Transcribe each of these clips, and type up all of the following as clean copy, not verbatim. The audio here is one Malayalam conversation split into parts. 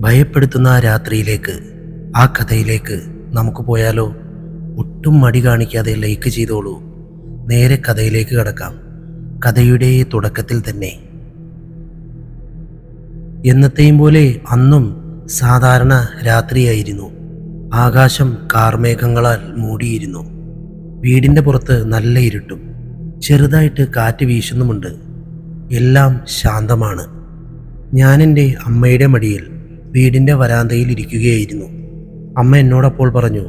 ഭയപ്പെടുത്തുന്ന ആ രാത്രിയിലേക്ക്, ആ കഥയിലേക്ക് നമുക്ക് പോയാലോ? ഒട്ടും മടി കാണിക്കാതെ ലൈക്ക് ചെയ്തോളൂ. നേരെ കഥയിലേക്ക് കടക്കാം. കഥയുടെ തുടക്കത്തിൽ തന്നെ എന്നത്തെയും പോലെ അന്നും സാധാരണ രാത്രിയായിരുന്നു. ആകാശം കാർമേഘങ്ങളാൽ മൂടിയിരുന്നു. വീടിൻ്റെ പുറത്ത് നല്ല ഇരുട്ടും ചെറുതായിട്ട് കാറ്റ് വീശുന്നുമുണ്ട്. എല്ലാം ശാന്തമാണ്. ഞാൻ എൻ്റെ അമ്മയുടെ മടിയിൽ വീടിൻ്റെ വരാന്തയിൽ ഇരിക്കുകയായിരുന്നു. അമ്മ എന്നോടപ്പോൾ പറഞ്ഞു,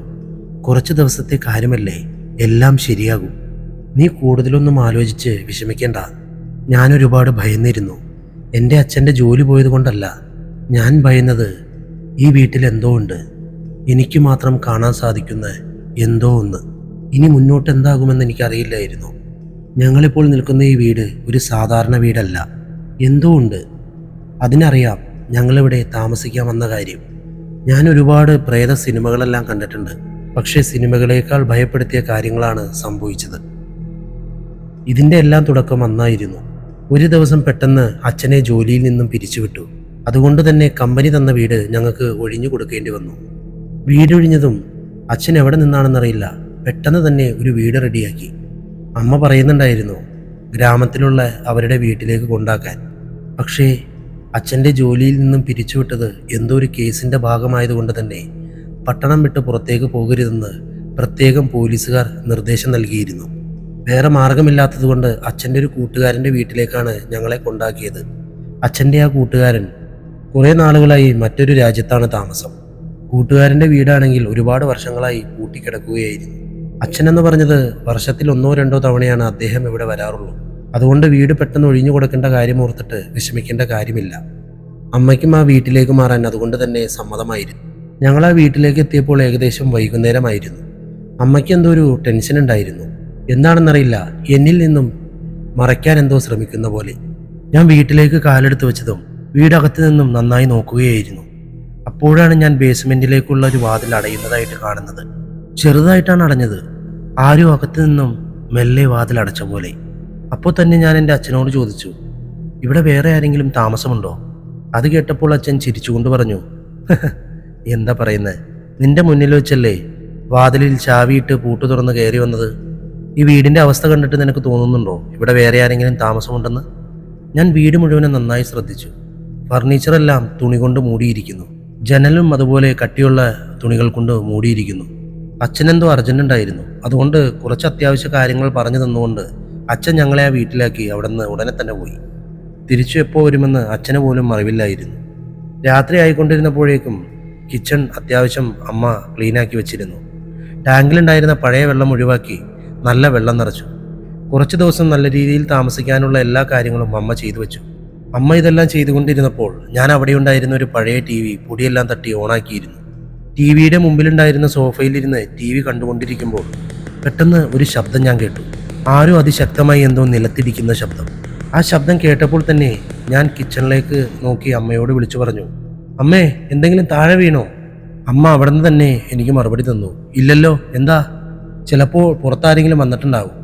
കുറച്ച് ദിവസത്തെ കാര്യമല്ലേ, എല്ലാം ശരിയാകും. നീ കൂടുതലൊന്നും ആലോചിച്ച് വിഷമിക്കേണ്ട. ഞാനൊരുപാട് ഭയന്നിരുന്നു. എൻ്റെ അച്ഛൻ്റെ ജോലി പോയതുകൊണ്ടല്ല. ഞാൻ ഭയന്നത് ഈ വീട്ടിൽ എന്തോ ഉണ്ട്, എനിക്ക് മാത്രം കാണാൻ സാധിക്കുന്ന എന്തോ ഒന്ന്. ഇനി മുന്നോട്ട് എന്താകുമെന്ന് എനിക്കറിയില്ലായിരുന്നു. ഞങ്ങളിപ്പോൾ നിൽക്കുന്ന ഈ വീട് ഒരു സാധാരണ വീടല്ല. എന്തോ ഉണ്ട്. അതിനറിയാം ഞങ്ങളിവിടെ താമസിക്കാമെന്ന കാര്യം. ഞാൻ ഒരുപാട് പ്രേത സിനിമകളെല്ലാം കണ്ടിട്ടുണ്ട്. പക്ഷേ സിനിമകളേക്കാൾ ഭയപ്പെടുത്തിയ കാര്യങ്ങളാണ് സംഭവിച്ചത്. ഇതിൻ്റെ എല്ലാം തുടക്കം അന്നായിരുന്നു. ഒരു ദിവസം പെട്ടെന്ന് അച്ഛനെ ജോലിയിൽ നിന്നും പിരിച്ചുവിട്ടു. അതുകൊണ്ട് തന്നെ കമ്പനി തന്ന വീട് ഞങ്ങൾക്ക് ഒഴിഞ്ഞു കൊടുക്കേണ്ടി വന്നു. വീടൊഴിഞ്ഞതും അച്ഛൻ എവിടെ നിന്നാണെന്നറിയില്ല, പെട്ടെന്ന് തന്നെ ഒരു വീട് റെഡിയാക്കി. അമ്മ പറയുന്നുണ്ടായിരുന്നു ഗ്രാമത്തിലുള്ള അവരുടെ വീട്ടിലേക്ക് കൊണ്ടാക്കാൻ. പക്ഷേ അച്ഛൻ്റെ ജോലിയിൽ നിന്നും പിരിച്ചുവിട്ടത് എന്തോ ഒരു കേസിൻ്റെ ഭാഗമായതുകൊണ്ട് തന്നെ പട്ടണം വിട്ട് പുറത്തേക്ക് പോകരുതെന്ന് പ്രത്യേകം പോലീസുകാർ നിർദ്ദേശം നൽകിയിരുന്നു. വേറെ മാർഗമില്ലാത്തതുകൊണ്ട് അച്ഛൻ്റെ ഒരു കൂട്ടുകാരൻ്റെ വീട്ടിലേക്കാണ് ഞങ്ങളെ കൊണ്ടാക്കിയത്. അച്ഛൻ്റെ ആ കൂട്ടുകാരൻ കുറേ നാളുകളായി മറ്റൊരു രാജ്യത്താണ് താമസം. കൂട്ടുകാരൻ്റെ വീടാണെങ്കിൽ ഒരുപാട് വർഷങ്ങളായി പൂട്ടിക്കിടക്കുകയായിരുന്നു. അച്ഛനെന്ന് പറഞ്ഞത് വർഷത്തിൽ 1-2 തവണയാണ് അദ്ദേഹം ഇവിടെ വരാറുള്ളൂ. അതുകൊണ്ട് വീട് പെട്ടെന്ന് ഒഴിഞ്ഞു കൊടുക്കേണ്ട കാര്യം ഓർത്തിട്ട് വിഷമിക്കേണ്ട കാര്യമില്ല. അമ്മയ്ക്കും ആ വീട്ടിലേക്ക് മാറാൻ അതുകൊണ്ട് തന്നെ സമ്മതമായിരുന്നു. ഞങ്ങൾ ആ വീട്ടിലേക്ക് എത്തിയപ്പോൾ ഏകദേശം വൈകുന്നേരമായിരുന്നു. അമ്മയ്ക്ക് എന്തോ ഒരു ടെൻഷൻ ഉണ്ടായിരുന്നു. എന്താണെന്നറിയില്ല, എന്നിൽ നിന്നും മറയ്ക്കാൻ എന്തോ ശ്രമിക്കുന്ന പോലെ. ഞാൻ വീട്ടിലേക്ക് കാലെടുത്ത് വെച്ചതും വീടകത്ത് നിന്നും നന്നായി നോക്കുകയായിരുന്നു. അപ്പോഴാണ് ഞാൻ ബേസ്മെന്റിലേക്കുള്ള ഒരു വാതിൽ അടയുന്നതായിട്ട് കാണുന്നത്. ചെറുതായിട്ടാണ് അടഞ്ഞത്. ആരും അകത്ത് നിന്നും മെല്ലെ വാതിൽ അടച്ച പോലെ. അപ്പോൾ തന്നെ ഞാൻ എൻ്റെ അച്ഛനോട് ചോദിച്ചു, ഇവിടെ വേറെ ആരെങ്കിലും താമസമുണ്ടോ? അത് കേട്ടപ്പോൾ അച്ഛൻ ചിരിച്ചുകൊണ്ട് പറഞ്ഞു, എന്താ പറയുന്നത്, നിന്റെ മുന്നിൽ വെച്ചല്ലേ വാതിലിൽ ചാവിയിട്ട് പൂട്ട് തുറന്ന് കയറി വന്നത്. ഈ വീടിൻ്റെ അവസ്ഥ കണ്ടിട്ട് നിനക്ക് തോന്നുന്നുണ്ടോ ഇവിടെ വേറെ ആരെങ്കിലും താമസമുണ്ടെന്ന്? ഞാൻ വീട് മുഴുവനും നന്നായി ശ്രദ്ധിച്ചു. ഫർണിച്ചറെല്ലാം തുണി കൊണ്ട് മൂടിയിരിക്കുന്നു. ജനലും അതുപോലെ കട്ടിയുള്ള തുണികൾ കൊണ്ട് മൂടിയിരിക്കുന്നു. അച്ഛനെന്തോ അർജന്റ് ഉണ്ടായിരുന്നു. അതുകൊണ്ട് കുറച്ച് അത്യാവശ്യ കാര്യങ്ങൾ പറഞ്ഞു തന്നുകൊണ്ട് അച്ഛൻ ഞങ്ങളെ ആ വീട്ടിലാക്കി അവിടെ നിന്ന് ഉടനെ തന്നെ പോയി. തിരിച്ചു എപ്പോൾ വരുമെന്ന് അച്ഛന് പോലും അറിവില്ലായിരുന്നു. രാത്രി ആയിക്കൊണ്ടിരുന്നപ്പോഴേക്കും കിച്ചൺ അത്യാവശ്യം അമ്മ ക്ലീനാക്കി വെച്ചിരുന്നു. ടാങ്കിലുണ്ടായിരുന്ന പഴയ വെള്ളം ഒഴിവാക്കി നല്ല വെള്ളം നിറച്ചു. കുറച്ച് ദിവസം നല്ല രീതിയിൽ താമസിക്കാനുള്ള എല്ലാ കാര്യങ്ങളും അമ്മ ചെയ്തു വെച്ചു. അമ്മ ഇതെല്ലാം ചെയ്തുകൊണ്ടിരുന്നപ്പോൾ ഞാൻ അവിടെ ഉണ്ടായിരുന്ന ഒരു പഴയ TV പൊടിയെല്ലാം തട്ടി ഓണാക്കിയിരുന്നു. ടിവിയുടെ മുമ്പിലുണ്ടായിരുന്ന സോഫയിലിരുന്ന് TV കണ്ടുകൊണ്ടിരിക്കുമ്പോൾ പെട്ടെന്ന് ഒരു ശബ്ദം ഞാൻ കേട്ടു. ആരും അതിശക്തമായി എന്തോ നിലത്തിടിക്കുന്ന ശബ്ദം. ആ ശബ്ദം കേട്ടപ്പോൾ തന്നെ ഞാൻ കിച്ചണിലേക്ക് നോക്കി അമ്മയോട് വിളിച്ചു പറഞ്ഞു, അമ്മേ, എന്തെങ്കിലും താഴെ വീണോ? അമ്മ അവിടെ നിന്ന് തന്നെ എനിക്ക് മറുപടി തന്നു, ഇല്ലല്ലോ, എന്താ? ചിലപ്പോൾ പുറത്താരെങ്കിലും വന്നിട്ടുണ്ടാവും.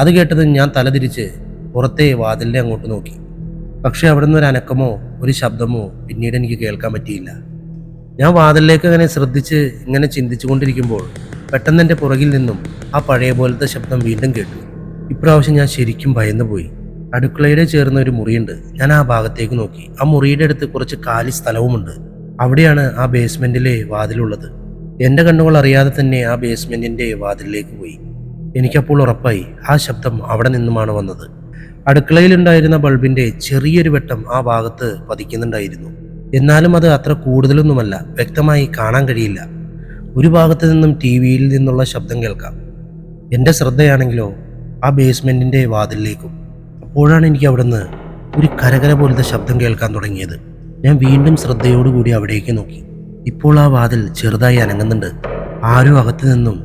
അത് കേട്ടത് ഞാൻ തലതിരിച്ച് പുറത്തെ വാതിലിൻ്റെ അങ്ങോട്ട് നോക്കി. പക്ഷെ അവിടെ നിന്ന് ഒരു അനക്കമോ ഒരു ശബ്ദമോ പിന്നീട് എനിക്ക് കേൾക്കാൻ പറ്റിയില്ല. ഞാൻ വാതിലിലേക്ക് അങ്ങനെ ശ്രദ്ധിച്ച് ഇങ്ങനെ ചിന്തിച്ചു കൊണ്ടിരിക്കുമ്പോൾ പെട്ടെന്ന് എൻ്റെ പുറകിൽ നിന്നും ആ പഴയ പോലത്തെ ശബ്ദം വീണ്ടും കേട്ടു. ഇപ്രാവശ്യം ഞാൻ ശരിക്കും ഭയന്നു പോയി. അടുക്കളയുടെ ചേർന്ന ഒരു മുറിയുണ്ട്. ഞാൻ ആ ഭാഗത്തേക്ക് നോക്കി. ആ മുറിയുടെ അടുത്ത് കുറച്ച് കാലി സ്ഥലവുമുണ്ട്. അവിടെയാണ് ആ ബേസ്മെന്റിലെ വാതിലുള്ളത്. എൻ്റെ കണ്ണുകൾ അറിയാതെ തന്നെ ആ ബേസ്മെന്റിന്റെ വാതിലിലേക്ക് പോയി. എനിക്കപ്പോൾ ഉറപ്പായി ആ ശബ്ദം അവിടെ നിന്നുമാണ് വന്നത്. അടുക്കളയിലുണ്ടായിരുന്ന ബൾബിന്റെ ചെറിയൊരു വെട്ടം ആ ഭാഗത്ത് പതിക്കുന്നുണ്ടായിരുന്നു. എന്നാലും അത് അത്ര കൂടുതലൊന്നുമല്ല, വ്യക്തമായി കാണാൻ കഴിയില്ല. ഒരു ഭാഗത്ത് നിന്നും ടിവിയിൽ നിന്നുള്ള ശബ്ദം കേൾക്കാം. എൻ്റെ ശ്രദ്ധയാണെങ്കിലോ ആ ബേസ്മെന്റിന്റെ വാതിലിലേക്കും. അപ്പോഴാണ് എനിക്ക് അവിടുന്ന് ഒരു കരകര പോലത്തെ ശബ്ദം കേൾക്കാൻ തുടങ്ങിയത്. ഞാൻ വീണ്ടും ശ്രദ്ധയോടുകൂടി അവിടേക്ക് നോക്കി. ഇപ്പോൾ ആ വാതിൽ ചെറുതായി അനങ്ങുന്നുണ്ട്. ആരും അകത്തു നിന്നും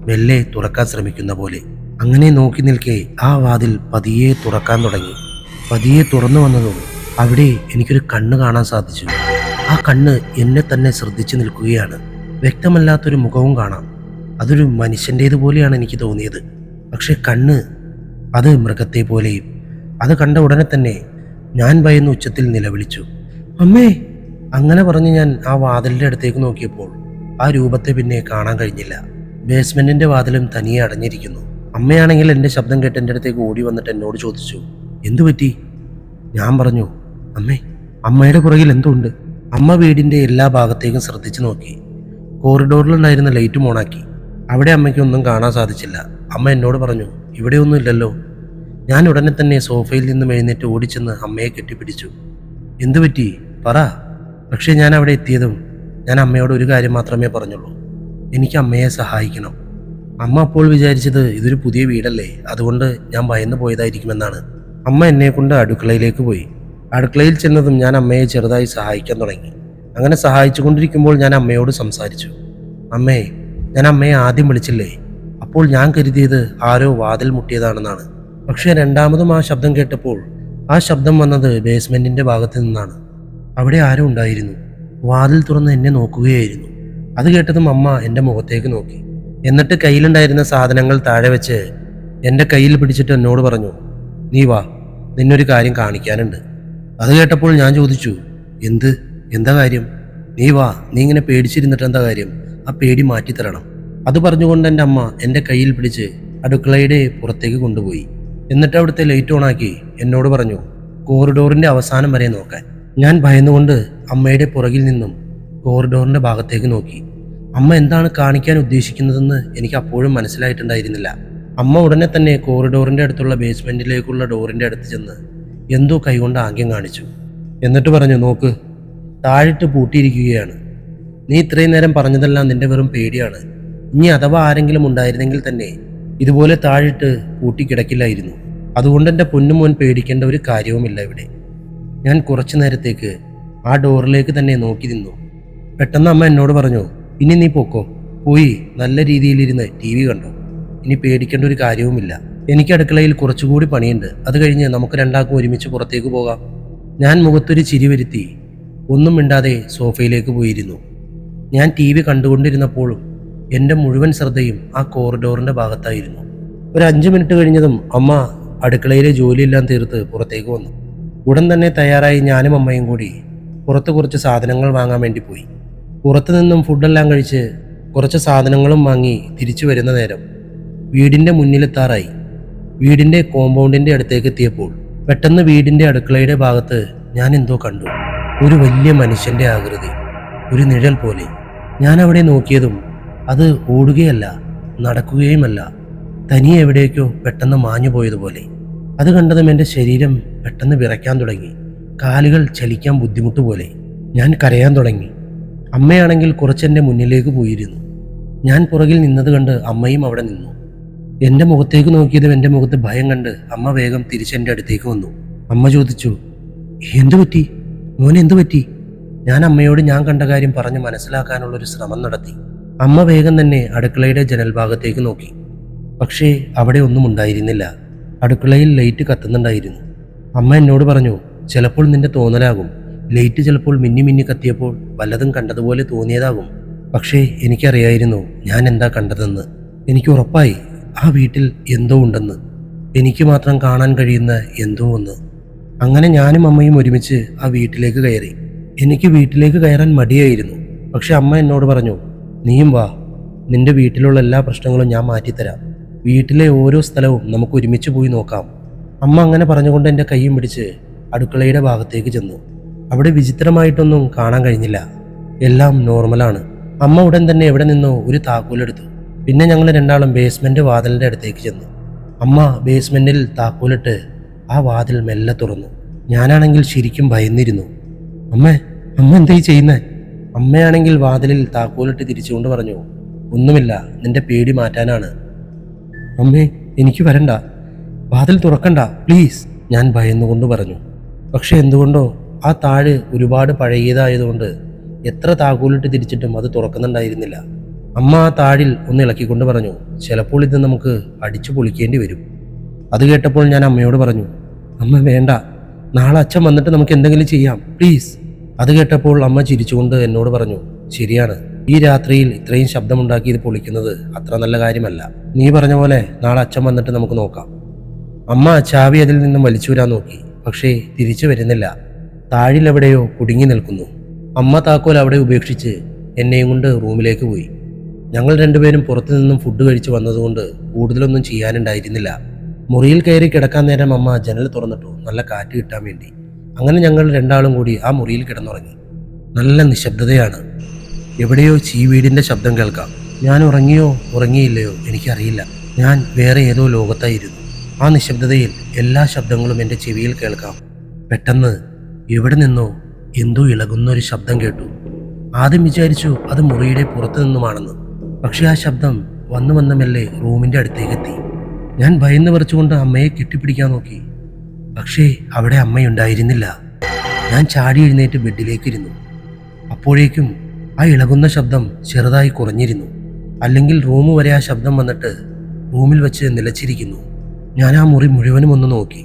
മെല്ലെ തുറക്കാൻ ശ്രമിക്കുന്ന പോലെ. അങ്ങനെ നോക്കി നിൽക്കെ ആ വാതിൽ പതിയെ തുറക്കാൻ തുടങ്ങി. പതിയെ തുറന്നു വന്നതും അവിടെ എനിക്കൊരു കണ്ണ് കാണാൻ സാധിച്ചു. ആ കണ്ണ് എന്നെ തന്നെ ശ്രദ്ധിച്ചു നിൽക്കുകയാണ്. വ്യക്തമല്ലാത്തൊരു മുഖവും കാണാം. അതൊരു മനുഷ്യൻ്റേതുപോലെയാണ് എനിക്ക് തോന്നിയത്. പക്ഷെ കണ്ണ് അത് മൃഗത്തെ പോലെയും. അത് കണ്ട ഉടനെ തന്നെ ഞാൻ ഭയന്ന് ഉച്ചത്തിൽ നിലവിളിച്ചു, അമ്മേ. അങ്ങനെ പറഞ്ഞ് ഞാൻ ആ വാതിലിൻ്റെ അടുത്തേക്ക് നോക്കിയപ്പോൾ ആ രൂപത്തെ പിന്നെ കാണാൻ കഴിഞ്ഞില്ല. ബേസ്മെന്റിന്റെ വാതിലും തനിയെ അടഞ്ഞിരിക്കുന്നു. അമ്മയാണെങ്കിൽ എൻ്റെ ശബ്ദം കേട്ട് എൻ്റെ അടുത്തേക്ക് ഓടി വന്നിട്ട് എന്നോട് ചോദിച്ചു, എന്തു പറ്റി? ഞാൻ പറഞ്ഞു, അമ്മേ, അമ്മയുടെ പുറകിൽ എന്തുണ്ട്? അമ്മ വീടിൻ്റെ എല്ലാ ഭാഗത്തേക്കും ശ്രദ്ധിച്ചു നോക്കി. കോറിഡോറിലുണ്ടായിരുന്ന ലൈറ്റും ഓണാക്കി. അവിടെ അമ്മയ്ക്ക് ഒന്നും കാണാൻ സാധിച്ചില്ല. അമ്മ എന്നോട് പറഞ്ഞു, ഇവിടെ ഒന്നും ഇല്ലല്ലോ. ഞാൻ ഉടനെ തന്നെ സോഫയിൽ നിന്നും എഴുന്നേറ്റ് ഓടിച്ചെന്ന് അമ്മയെ കെട്ടിപ്പിടിച്ചു. എന്തു പറ്റി? പറ. പക്ഷേ ഞാൻ അവിടെ എത്തിയതും ഞാൻ അമ്മയോട് ഒരു കാര്യം മാത്രമേ പറഞ്ഞുള്ളൂ, എനിക്ക് അമ്മയെ സഹായിക്കണം. അമ്മ അപ്പോൾ വിചാരിച്ചത് ഇതൊരു പുതിയ വീടല്ലേ, അതുകൊണ്ട് ഞാൻ ഭയന്നു പോയതായിരിക്കുമെന്നാണ്. അമ്മ എന്നെ കൊണ്ട് അടുക്കളയിലേക്ക് പോയി. അടുക്കളയിൽ ചെന്നതും ഞാൻ അമ്മയെ ചെറുതായി സഹായിക്കാൻ തുടങ്ങി. അങ്ങനെ സഹായിച്ചു കൊണ്ടിരിക്കുമ്പോൾ ഞാൻ അമ്മയോട് സംസാരിച്ചു. അമ്മേ, ഞാൻ അമ്മയെ ആദ്യം വിളിച്ചില്ലേ, അപ്പോൾ ഞാൻ കരുതിയത് ആരോ വാതിൽ മുട്ടിയതാണെന്നാണ്. പക്ഷേ രണ്ടാമതും ആ ശബ്ദം കേട്ടപ്പോൾ ആ ശബ്ദം വന്നത് ബേസ്മെന്റിന്റെ ഭാഗത്ത് നിന്നാണ്. അവിടെ ആരും ഉണ്ടായിരുന്നു. വാതിൽ തുറന്ന് എന്നെ നോക്കുകയായിരുന്നു. അത് കേട്ടതും അമ്മ എൻ്റെ മുഖത്തേക്ക് നോക്കി. എന്നിട്ട് കയ്യിലുണ്ടായിരുന്ന സാധനങ്ങൾ താഴെ വെച്ച് എൻ്റെ കയ്യിൽ പിടിച്ചിട്ട് എന്നോട് പറഞ്ഞു, നീ വാ, നിന്നൊരു കാര്യം കാണിക്കാനുണ്ട്. അത് കേട്ടപ്പോൾ ഞാൻ ചോദിച്ചു, എന്താ കാര്യം? നീ വാ, നീ ഇങ്ങനെ പേടിച്ചിരുന്നിട്ട് എന്താ കാര്യം? ആ പേടി മാറ്റിത്തരണം. അത് പറഞ്ഞുകൊണ്ട് എൻ്റെ അമ്മ എൻ്റെ കയ്യിൽ പിടിച്ച് അടുക്കളയുടെ പുറത്തേക്ക് കൊണ്ടുപോയി. എന്നിട്ട് അവിടുത്തെ ലൈറ്റ് ഓണാക്കി എന്നോട് പറഞ്ഞു, കോറിഡോറിൻ്റെ അവസാനം വരെ നോക്കാൻ. ഞാൻ ഭയന്നുകൊണ്ട് അമ്മയുടെ പുറകിൽ നിന്നും കോറിഡോറിൻ്റെ ഭാഗത്തേക്ക് നോക്കി. അമ്മ എന്താണ് കാണിക്കാൻ ഉദ്ദേശിക്കുന്നതെന്ന് എനിക്ക് അപ്പോഴും മനസ്സിലായിട്ടുണ്ടായിരുന്നില്ല. അമ്മ ഉടനെ തന്നെ കോറിഡോറിൻ്റെ അടുത്തുള്ള ബേസ്മെൻറ്റിലേക്കുള്ള ഡോറിൻ്റെ അടുത്ത് ചെന്ന് എന്തോ കൈകൊണ്ട് ആംഗ്യം കാണിച്ചു. എന്നിട്ട് പറഞ്ഞു, നോക്ക്, താഴിട്ട് പൂട്ടിയിരിക്കുകയാണ്. നീ ഇത്രയും നേരം പറഞ്ഞതെല്ലാം നിന്റെ വെറും പേടിയാണ്. ഇനി അഥവാ ആരെങ്കിലും ഉണ്ടായിരുന്നെങ്കിൽ തന്നെ ഇതുപോലെ താഴിട്ട് പൂട്ടിക്കിടക്കില്ലായിരുന്നു. അതുകൊണ്ട് എൻ്റെ പൊന്നുമോൻ പേടിക്കേണ്ട ഒരു കാര്യവുമില്ല ഇവിടെ. ഞാൻ കുറച്ചു നേരത്തേക്ക് ആ ഡോറിലേക്ക് തന്നെ നോക്കി നിന്നു. പെട്ടെന്ന് അമ്മ എന്നോട് പറഞ്ഞു, ഇനി നീ പോക്കോ, പോയി നല്ല രീതിയിലിരുന്ന് TV കണ്ടോ. ഇനി പേടിക്കേണ്ട ഒരു കാര്യവുമില്ല. എനിക്ക് അടുക്കളയിൽ കുറച്ചുകൂടി പണിയുണ്ട്. അത് കഴിഞ്ഞ് നമുക്ക് രണ്ടാൾക്കും ഒരുമിച്ച് പുറത്തേക്ക് പോകാം. ഞാൻ മുഖത്തൊരു ചിരി വരുത്തി ഒന്നും മിണ്ടാതെ സോഫയിലേക്ക് പോയിരുന്നു. ഞാൻ TV കണ്ടുകൊണ്ടിരുന്നപ്പോഴും എൻ്റെ മുഴുവൻ ശ്രദ്ധയും ആ കോറിഡോറിൻ്റെ ഭാഗത്തായിരുന്നു. ഒരു 5 മിനിറ്റ് കഴിഞ്ഞതും അമ്മ അടുക്കളയിലെ ജോലിയെല്ലാം തീർത്ത് പുറത്തേക്ക് വന്നു. ഉടൻ തന്നെ തയ്യാറായി ഞാനും അമ്മയും കൂടി പുറത്ത് കുറച്ച് സാധനങ്ങൾ വാങ്ങാൻ വേണ്ടി പോയി. പുറത്തു നിന്നും ഫുഡെല്ലാം കഴിച്ച് കുറച്ച് സാധനങ്ങളും വാങ്ങി തിരിച്ചു വരുന്ന നേരം വീടിൻ്റെ മുന്നിലെത്താറായി. വീടിൻ്റെ കോമ്പൗണ്ടിൻ്റെ അടുത്തേക്ക് എത്തിയപ്പോൾ പെട്ടെന്ന് വീടിൻ്റെ അടുക്കളയുടെ ഭാഗത്ത് ഞാൻ എന്തോ കണ്ടു. ഒരു വലിയ മനുഷ്യൻ്റെ ആകൃതി, ഒരു നിഴൽ പോലെ. ഞാൻ അവിടെ നോക്കിയതും അത് ഓടുകയല്ല, നടക്കുകയുമല്ല, തനിയെ എവിടേക്കോ പെട്ടെന്ന് മാഞ്ഞു പോയതുപോലെ. അത് കണ്ടതും എൻ്റെ ശരീരം പെട്ടെന്ന് വിറയ്ക്കാൻ തുടങ്ങി. കാലുകൾ ചലിക്കാൻ ബുദ്ധിമുട്ട് പോലെ. ഞാൻ കരയാൻ തുടങ്ങി. അമ്മയാണെങ്കിൽ കുറച്ചെൻ്റെ മുന്നിലേക്ക് പോയിരുന്നു. ഞാൻ പുറകിൽ നിന്നത് കണ്ട് അമ്മയും അവിടെ നിന്നു. എൻ്റെ മുഖത്തേക്ക് നോക്കിയതും എൻ്റെ മുഖത്ത് ഭയം കണ്ട് അമ്മ വേഗം തിരിച്ചെൻ്റെ അടുത്തേക്ക് വന്നു. അമ്മ ചോദിച്ചു, എന്തു പറ്റി മോനെ, എന്തു പറ്റി? ഞാൻ അമ്മയോട് ഞാൻ കണ്ട കാര്യം പറഞ്ഞ് മനസ്സിലാക്കാനുള്ളൊരു ശ്രമം നടത്തി. അമ്മ വേഗം തന്നെ അടുക്കളയുടെ ജനൽ ഭാഗത്തേക്ക് നോക്കി. പക്ഷേ അവിടെ ഒന്നും ഉണ്ടായിരുന്നില്ല. അടുക്കളയിൽ ലൈറ്റ് കത്തുന്നുണ്ടായിരുന്നു. അമ്മ എന്നോട് പറഞ്ഞു, ചിലപ്പോൾ നിന്റെ തോന്നലാകും. ലൈറ്റ് ചിലപ്പോൾ മിന്നി മിന്നി കത്തിയപ്പോൾ വല്ലതും കണ്ടതുപോലെ തോന്നിയതാകും. പക്ഷേ എനിക്കറിയായിരുന്നു ഞാൻ എന്താ കണ്ടതെന്ന്. എനിക്ക് ഉറപ്പായി ആ വീട്ടിൽ എന്തോ ഉണ്ടെന്ന്, എനിക്ക് മാത്രം കാണാൻ കഴിയുന്ന എന്തോ ഒന്ന്. അങ്ങനെ ഞാനും അമ്മയും ഒരുമിച്ച് ആ വീട്ടിലേക്ക് കയറി. എനിക്ക് വീട്ടിലേക്ക് കയറാൻ മടിയായിരുന്നു. പക്ഷെ അമ്മ എന്നോട് പറഞ്ഞു, നീയും വാ, നിന്റെ വീട്ടിലുള്ള എല്ലാ പ്രശ്നങ്ങളും ഞാൻ മാറ്റിത്തരാം. വീട്ടിലെ ഓരോ സ്ഥലവും നമുക്ക് ഒരുമിച്ച് പോയി നോക്കാം. അമ്മ അങ്ങനെ പറഞ്ഞുകൊണ്ട് എൻ്റെ കൈയും പിടിച്ച് അടുക്കളയുടെ ഭാഗത്തേക്ക് ചെന്നു. അവിടെ വിചിത്രമായിട്ടൊന്നും കാണാൻ കഴിഞ്ഞില്ല. എല്ലാം നോർമലാണ്. അമ്മ ഉടൻ തന്നെ എവിടെ നിന്നോ ഒരു താക്കോലെടുത്തു. പിന്നെ ഞങ്ങൾ രണ്ടാളും ബേസ്മെന്റ് വാതിലിൻ്റെ അടുത്തേക്ക് ചെന്നു. അമ്മ ബേസ്മെന്റിൽ താക്കോലിട്ട് ആ വാതിൽ മെല്ലെ തുറന്നു. ഞാനാണെങ്കിൽ ശരിക്കും ഭയന്നിരുന്നു. അമ്മ എന്തായി ചെയ്യുന്നേ? അമ്മയാണെങ്കിൽ വാതിലിൽ താക്കോലിട്ട് തിരിച്ചുകൊണ്ട് പറഞ്ഞു, ഒന്നുമില്ല, നിന്റെ പേടി മാറ്റാനാണ്. അമ്മേ, എനിക്ക് വരണ്ട, വാതിൽ തുറക്കണ്ട പ്ലീസ്, ഞാൻ ഭയന്നുകൊണ്ട് പറഞ്ഞു. പക്ഷെ എന്തുകൊണ്ടോ ആ താഴ് ഒരുപാട് പഴകിയതായതുകൊണ്ട് എത്ര താക്കോലിട്ട് തിരിച്ചിട്ടും അത് തുറക്കുന്നുണ്ടായിരുന്നില്ല. അമ്മ ആ താഴിൽ ഒന്ന് ഇളക്കിക്കൊണ്ട് പറഞ്ഞു, ചിലപ്പോൾ ഇത് നമുക്ക് അടിച്ചു പൊളിക്കേണ്ടി വരും. അത് കേട്ടപ്പോൾ ഞാൻ അമ്മയോട് പറഞ്ഞു, അമ്മ വേണ്ട, നാളെ അച്ഛൻ വന്നിട്ട് നമുക്ക് എന്തെങ്കിലും ചെയ്യാം പ്ലീസ്. അത് കേട്ടപ്പോൾ അമ്മ ചിരിച്ചുകൊണ്ട് എന്നോട് പറഞ്ഞു, ശരിയാണ്, ഈ രാത്രിയിൽ ഇത്രയും ശബ്ദമുണ്ടാക്കി ഇത് പൊളിക്കുന്നത് അത്ര നല്ല കാര്യമല്ല. നീ പറഞ്ഞ പോലെ നാളെ അച്ഛൻ വന്നിട്ട് നമുക്ക് നോക്കാം. അമ്മ ചാവി അതിൽ നിന്നും വലിച്ചൂരാൻ നോക്കി. പക്ഷേ തിരിച്ചു വരുന്നില്ല. താഴിലെവിടെയോ കുടുങ്ങി നിൽക്കുന്നു. അമ്മ താക്കോൽ അവിടെ ഉപേക്ഷിച്ച് എന്നെയും കൊണ്ട് റൂമിലേക്ക് പോയി. ഞങ്ങൾ രണ്ടുപേരും പുറത്തു നിന്നും ഫുഡ് കഴിച്ച് വന്നതുകൊണ്ട് കൂടുതലൊന്നും ചെയ്യാനുണ്ടായിരുന്നില്ല. മുറിയിൽ കയറി കിടക്കാൻ നേരം അമ്മ ജനൽ തുറന്നിട്ടു, നല്ല കാറ്റ് കിട്ടാൻ വേണ്ടി. അങ്ങനെ ഞങ്ങൾ രണ്ടാളും കൂടി ആ മുറിയിൽ കിടന്നുറങ്ങി. നല്ല നിശബ്ദതയാണ്. എവിടെയോ ചീവീടിൻ്റെ ശബ്ദം കേൾക്കാം. ഞാൻ ഉറങ്ങിയോ ഉറങ്ങിയില്ലയോ എനിക്കറിയില്ല. ഞാൻ വേറെ ഏതോ ലോകത്തായിരുന്നു. ആ നിശബ്ദതയിൽ എല്ലാ ശബ്ദങ്ങളും എൻ്റെ ചെവിയിൽ കേൾക്കാം. പെട്ടെന്ന് എവിടെ നിന്നോ എന്തോ ഇളകുന്നൊരു ശബ്ദം കേട്ടു. ആദ്യം വിചാരിച്ചു അത് മുറിയുടെ പുറത്തു നിന്നുമാണെന്ന്. പക്ഷെ ആ ശബ്ദം വന്നു വന്ന മെല്ലെ റൂമിൻ്റെ അടുത്തേക്കെത്തി. ഞാൻ ഭയന്ന് പറിച്ചുകൊണ്ട് അമ്മയെ കെട്ടിപ്പിടിക്കാൻ നോക്കി. പക്ഷേ അവിടെ അമ്മയുണ്ടായിരുന്നില്ല. ഞാൻ ചാടി എഴുന്നേറ്റ് ബെഡിലേക്ക് ഇരുന്നു. അപ്പോഴേക്കും ആ ഇളകുന്ന ശബ്ദം ചെറുതായി കുറഞ്ഞിരുന്നു. അല്ലെങ്കിൽ റൂം വരെ ആ ശബ്ദം വന്നിട്ട് റൂമിൽ വെച്ച് നിലച്ചിരിക്കുന്നു. ഞാൻ ആ മുറി മുഴുവനും ഒന്ന് നോക്കി.